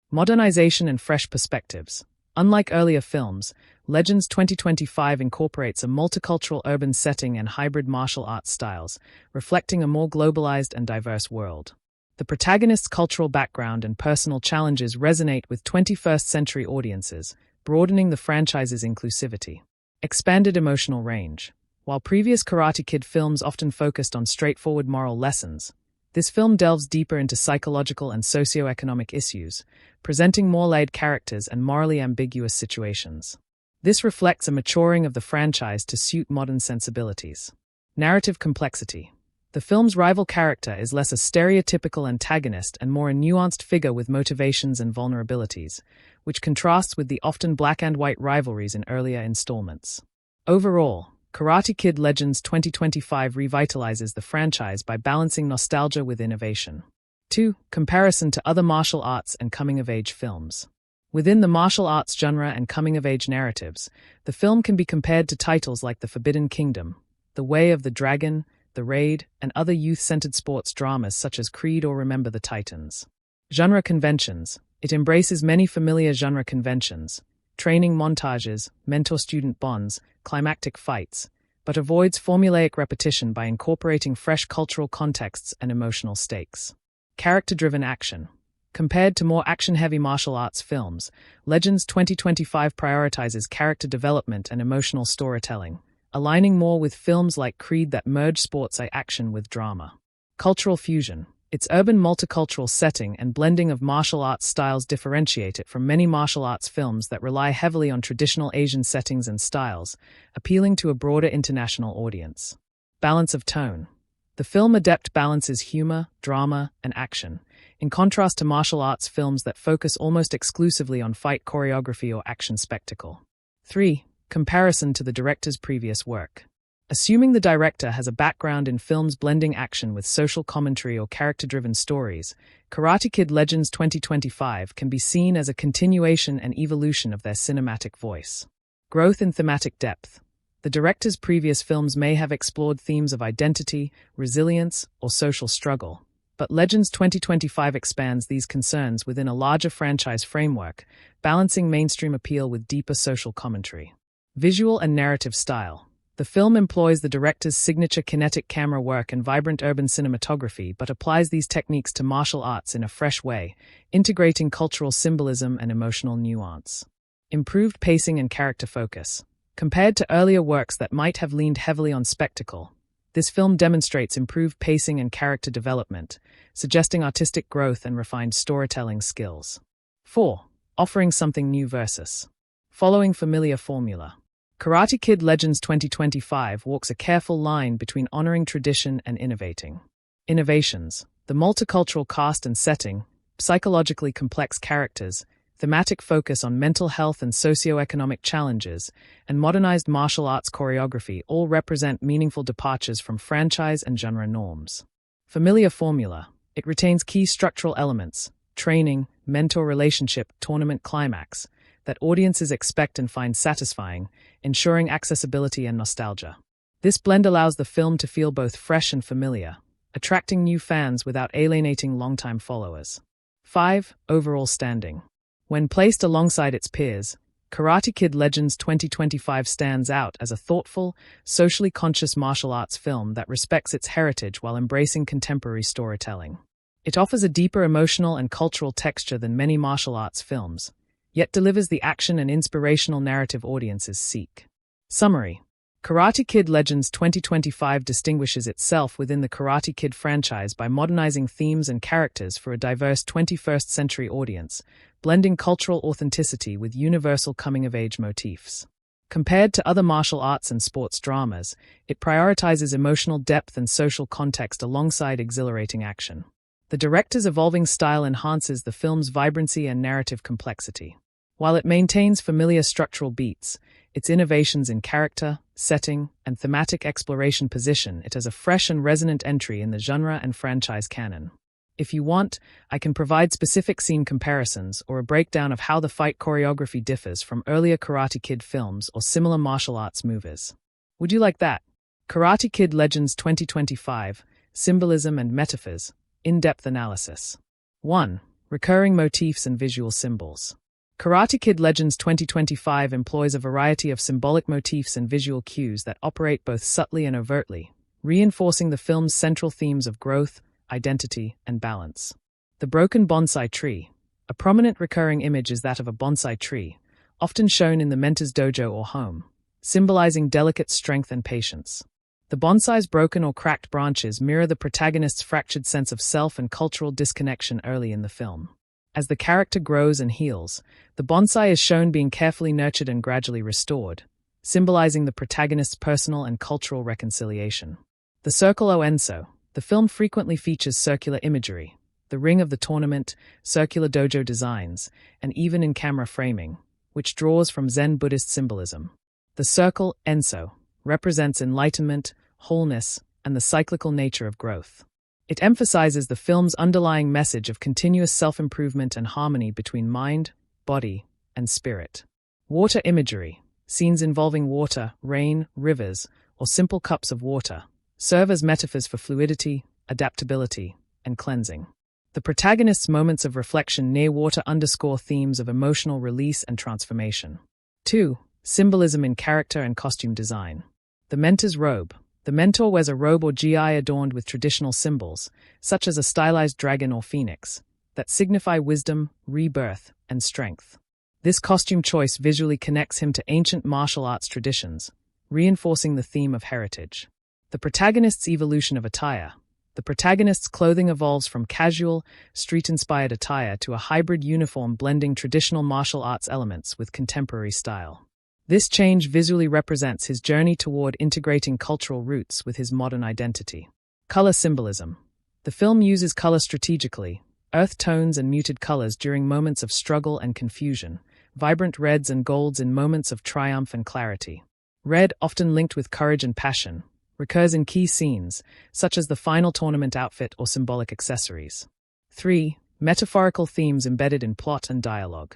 S1: Modernization and fresh perspectives. Unlike earlier films, Legends 2025 incorporates a multicultural urban setting and hybrid martial arts styles, reflecting a more globalized and diverse world. The protagonist's cultural background and personal challenges resonate with 21st-century audiences, broadening the franchise's inclusivity. Expanded emotional range. While previous Karate Kid films often focused on straightforward moral lessons, this film delves deeper into psychological and socioeconomic issues, presenting more layered characters and morally ambiguous situations. This reflects a maturing of the franchise to suit modern sensibilities. Narrative complexity. The film's rival character is less a stereotypical antagonist and more a nuanced figure with motivations and vulnerabilities, which contrasts with the often black-and-white rivalries in earlier installments. Overall, Karate Kid Legends 2025 revitalizes the franchise by balancing nostalgia with innovation. 2. Comparison to other martial arts and coming-of-age films. Within the martial arts genre and coming-of-age narratives, the film can be compared to titles like The Forbidden Kingdom, The Way of the Dragon, The Raid, and other youth-centered sports dramas such as Creed or Remember the Titans. Genre conventions. It embraces many familiar genre conventions, training montages, mentor-student bonds, climactic fights, but avoids formulaic repetition by incorporating fresh cultural contexts and emotional stakes. Character-driven action. Compared to more action-heavy martial arts films, Legends 2025 prioritizes character development and emotional storytelling, aligning more with films like Creed that merge sports action with drama. Cultural fusion. Its urban multicultural setting and blending of martial arts styles differentiate it from many martial arts films that rely heavily on traditional Asian settings and styles, appealing to a broader international audience. Balance of tone. The film adept balances humor, drama, and action, in contrast to martial arts films that focus almost exclusively on fight choreography or action spectacle. 3. Comparison to the director's previous work. Assuming the director has a background in films blending action with social commentary or character-driven stories, Karate Kid Legends 2025 can be seen as a continuation and evolution of their cinematic voice. Growth in thematic depth. The director's previous films may have explored themes of identity, resilience, or social struggle, but Legends 2025 expands these concerns within a larger franchise framework, balancing mainstream appeal with deeper social commentary. Visual and narrative style. The film employs the director's signature kinetic camera work and vibrant urban cinematography, but applies these techniques to martial arts in a fresh way, integrating cultural symbolism and emotional nuance. Improved pacing and character focus. Compared to earlier works that might have leaned heavily on spectacle, this film demonstrates improved pacing and character development, suggesting artistic growth and refined storytelling skills. 4. Offering something new versus following familiar formula. Karate Kid Legends 2025 walks a careful line between honoring tradition and innovating. Innovations. The multicultural cast and setting, psychologically complex characters, thematic focus on mental health and socioeconomic challenges, and modernized martial arts choreography all represent meaningful departures from franchise and genre norms. Familiar formula. It retains key structural elements, training, mentor relationship, tournament climax, that audiences expect and find satisfying, ensuring accessibility and nostalgia. This blend allows the film to feel both fresh and familiar, attracting new fans without alienating longtime followers. 5. Overall standing. When placed alongside its peers, Karate Kid Legends 2025 stands out as a thoughtful, socially conscious martial arts film that respects its heritage while embracing contemporary storytelling. It offers a deeper emotional and cultural texture than many martial arts films, yet delivers the action and inspirational narrative audiences seek. Summary. Karate Kid Legends 2025 distinguishes itself within the Karate Kid franchise by modernizing themes and characters for a diverse 21st century audience, blending cultural authenticity with universal coming-of-age motifs. Compared to other martial arts and sports dramas, it prioritizes emotional depth and social context alongside exhilarating action. The director's evolving style enhances the film's vibrancy and narrative complexity. While it maintains familiar structural beats, its innovations in character, setting, and thematic exploration position it as a fresh and resonant entry in the genre and franchise canon. If you want, I can provide specific scene comparisons or a breakdown of how the fight choreography differs from earlier Karate Kid films or similar martial arts movies. Would you like that? Karate Kid Legends 2025, Symbolism and Metaphors, In-Depth Analysis. 1. Recurring motifs and visual symbols. Karate Kid Legends 2025 employs a variety of symbolic motifs and visual cues that operate both subtly and overtly, reinforcing the film's central themes of growth, identity, and balance. The broken bonsai tree. A prominent recurring image is that of a bonsai tree, often shown in the mentor's dojo or home, symbolizing delicate strength and patience. The bonsai's broken or cracked branches mirror the protagonist's fractured sense of self and cultural disconnection early in the film. As the character grows and heals, the bonsai is shown being carefully nurtured and gradually restored, symbolizing the protagonist's personal and cultural reconciliation. The circle o enso. The film frequently features circular imagery, the ring of the tournament, circular dojo designs, and even in-camera framing, which draws from Zen Buddhist symbolism. The circle, enso, represents enlightenment, wholeness, and the cyclical nature of growth. It emphasizes the film's underlying message of continuous self-improvement and harmony between mind, body, and spirit. Water imagery. Scenes involving water, rain, rivers, or simple cups of water serve as metaphors for fluidity, adaptability, and cleansing. The protagonist's moments of reflection near water underscore themes of emotional release and transformation. 2. Symbolism in character and costume design. The mentor's robe. The mentor wears a robe or gi adorned with traditional symbols, such as a stylized dragon or phoenix, that signify wisdom, rebirth, and strength. This costume choice visually connects him to ancient martial arts traditions, reinforcing the theme of heritage. The protagonist's evolution of attire. The protagonist's clothing evolves from casual, street-inspired attire to a hybrid uniform blending traditional martial arts elements with contemporary style. This change visually represents his journey toward integrating cultural roots with his modern identity. Color symbolism. The film uses color strategically, earth tones and muted colors during moments of struggle and confusion, vibrant reds and golds in moments of triumph and clarity. Red, often linked with courage and passion, recurs in key scenes, such as the final tournament outfit or symbolic accessories. 3. Metaphorical themes embedded in plot and dialogue.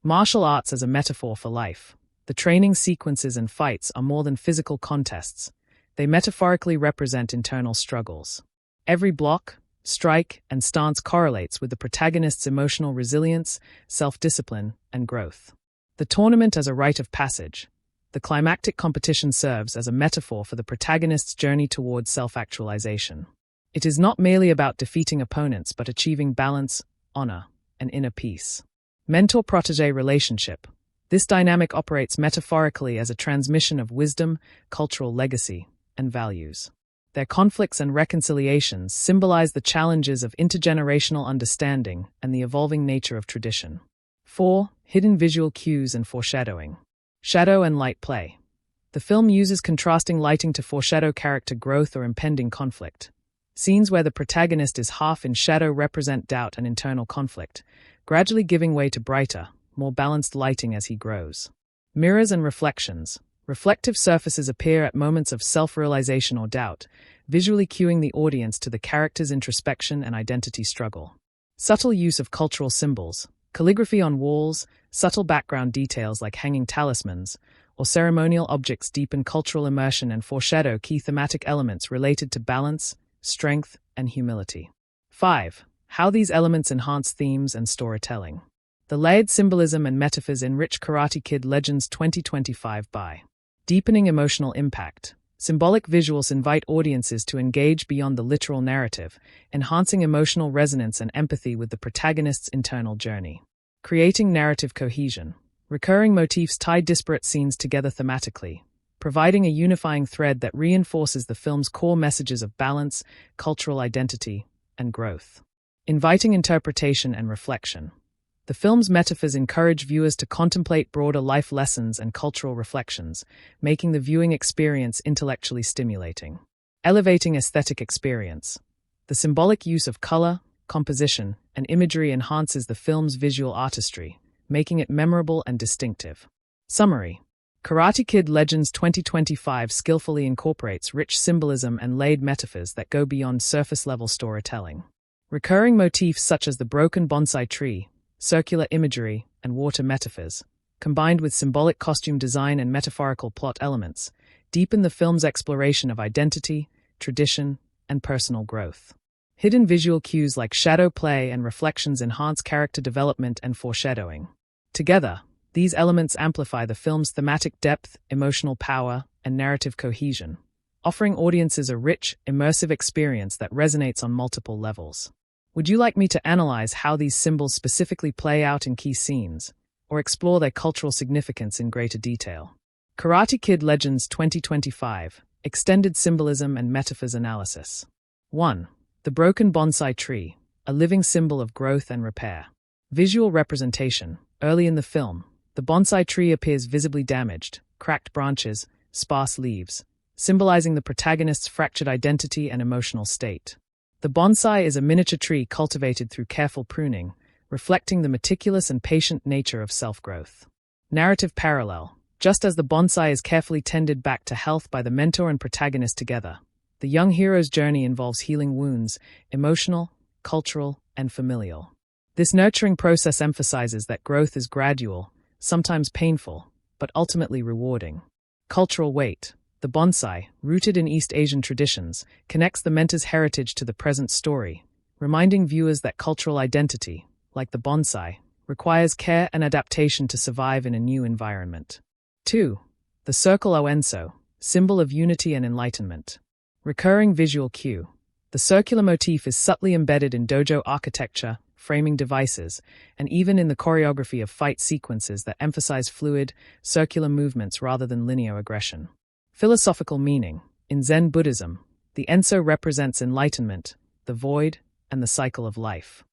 S1: Martial arts as a metaphor for life. The training sequences and fights are more than physical contests. They metaphorically represent internal struggles. Every block, strike, and stance correlates with the protagonist's emotional resilience, self-discipline, and growth. The tournament as a rite of passage. The climactic competition serves as a metaphor for the protagonist's journey towards self-actualization. It is not merely about defeating opponents but achieving balance, honor, and inner peace. Mentor-protege relationship. This dynamic operates metaphorically as a transmission of wisdom, cultural legacy, and values. Their conflicts and reconciliations symbolize the challenges of intergenerational understanding and the evolving nature of tradition. 4. Hidden visual cues and foreshadowing. Shadow and light play. The film uses contrasting lighting to foreshadow character growth or impending conflict. Scenes where the protagonist is half in shadow represent doubt and internal conflict, gradually giving way to brighter, more balanced lighting as he grows. Mirrors and reflections. Reflective surfaces appear at moments of self-realization or doubt, visually cueing the audience to the character's introspection and identity struggle. Subtle use of cultural symbols. Calligraphy on walls, subtle background details like hanging talismans, or ceremonial objects deepen cultural immersion and foreshadow key thematic elements related to balance, strength, and humility. 5. How these elements enhance themes and storytelling. The layered symbolism and metaphors enrich Karate Kid Legends 2025 by deepening emotional impact. Symbolic visuals invite audiences to engage beyond the literal narrative, enhancing emotional resonance and empathy with the protagonist's internal journey. Creating narrative cohesion. Recurring motifs tie disparate scenes together thematically, providing a unifying thread that reinforces the film's core messages of balance, cultural identity, and growth. Inviting interpretation and reflection. The film's metaphors encourage viewers to contemplate broader life lessons and cultural reflections, making the viewing experience intellectually stimulating. Elevating aesthetic experience. The symbolic use of color, composition, and imagery enhances the film's visual artistry, making it memorable and distinctive. Summary. Karate Kid Legends 2025 skillfully incorporates rich symbolism and layered metaphors that go beyond surface-level storytelling. Recurring motifs such as the broken bonsai tree, circular imagery, and water metaphors, combined with symbolic costume design and metaphorical plot elements, deepen the film's exploration of identity, tradition, and personal growth. Hidden visual cues like shadow play and reflections enhance character development and foreshadowing. Together, these elements amplify the film's thematic depth, emotional power, and narrative cohesion, offering audiences a rich, immersive experience that resonates on multiple levels. Would you like me to analyze how these symbols specifically play out in key scenes, or explore their cultural significance in greater detail? Karate Kid Legends 2025, Extended Symbolism and Metaphors Analysis. 1. The broken bonsai tree, a living symbol of growth and repair. Visual representation. Early in the film, the bonsai tree appears visibly damaged, cracked branches, sparse leaves, symbolizing the protagonist's fractured identity and emotional state. The bonsai is a miniature tree cultivated through careful pruning, reflecting the meticulous and patient nature of self-growth. Narrative parallel. Just as the bonsai is carefully tended back to health by the mentor and protagonist together, the young hero's journey involves healing wounds, emotional, cultural, and familial. This nurturing process emphasizes that growth is gradual, sometimes painful, but ultimately rewarding. Cultural weight. The bonsai, rooted in East Asian traditions, connects the mentor's heritage to the present story, reminding viewers that cultural identity, like the bonsai, requires care and adaptation to survive in a new environment. 2. The circle o enso, symbol of unity and enlightenment. Recurring visual cue. The circular motif is subtly embedded in dojo architecture, framing devices, and even in the choreography of fight sequences that emphasize fluid, circular movements rather than linear aggression. Philosophical meaning. In Zen Buddhism, the enso represents enlightenment, the void, and the cycle of life.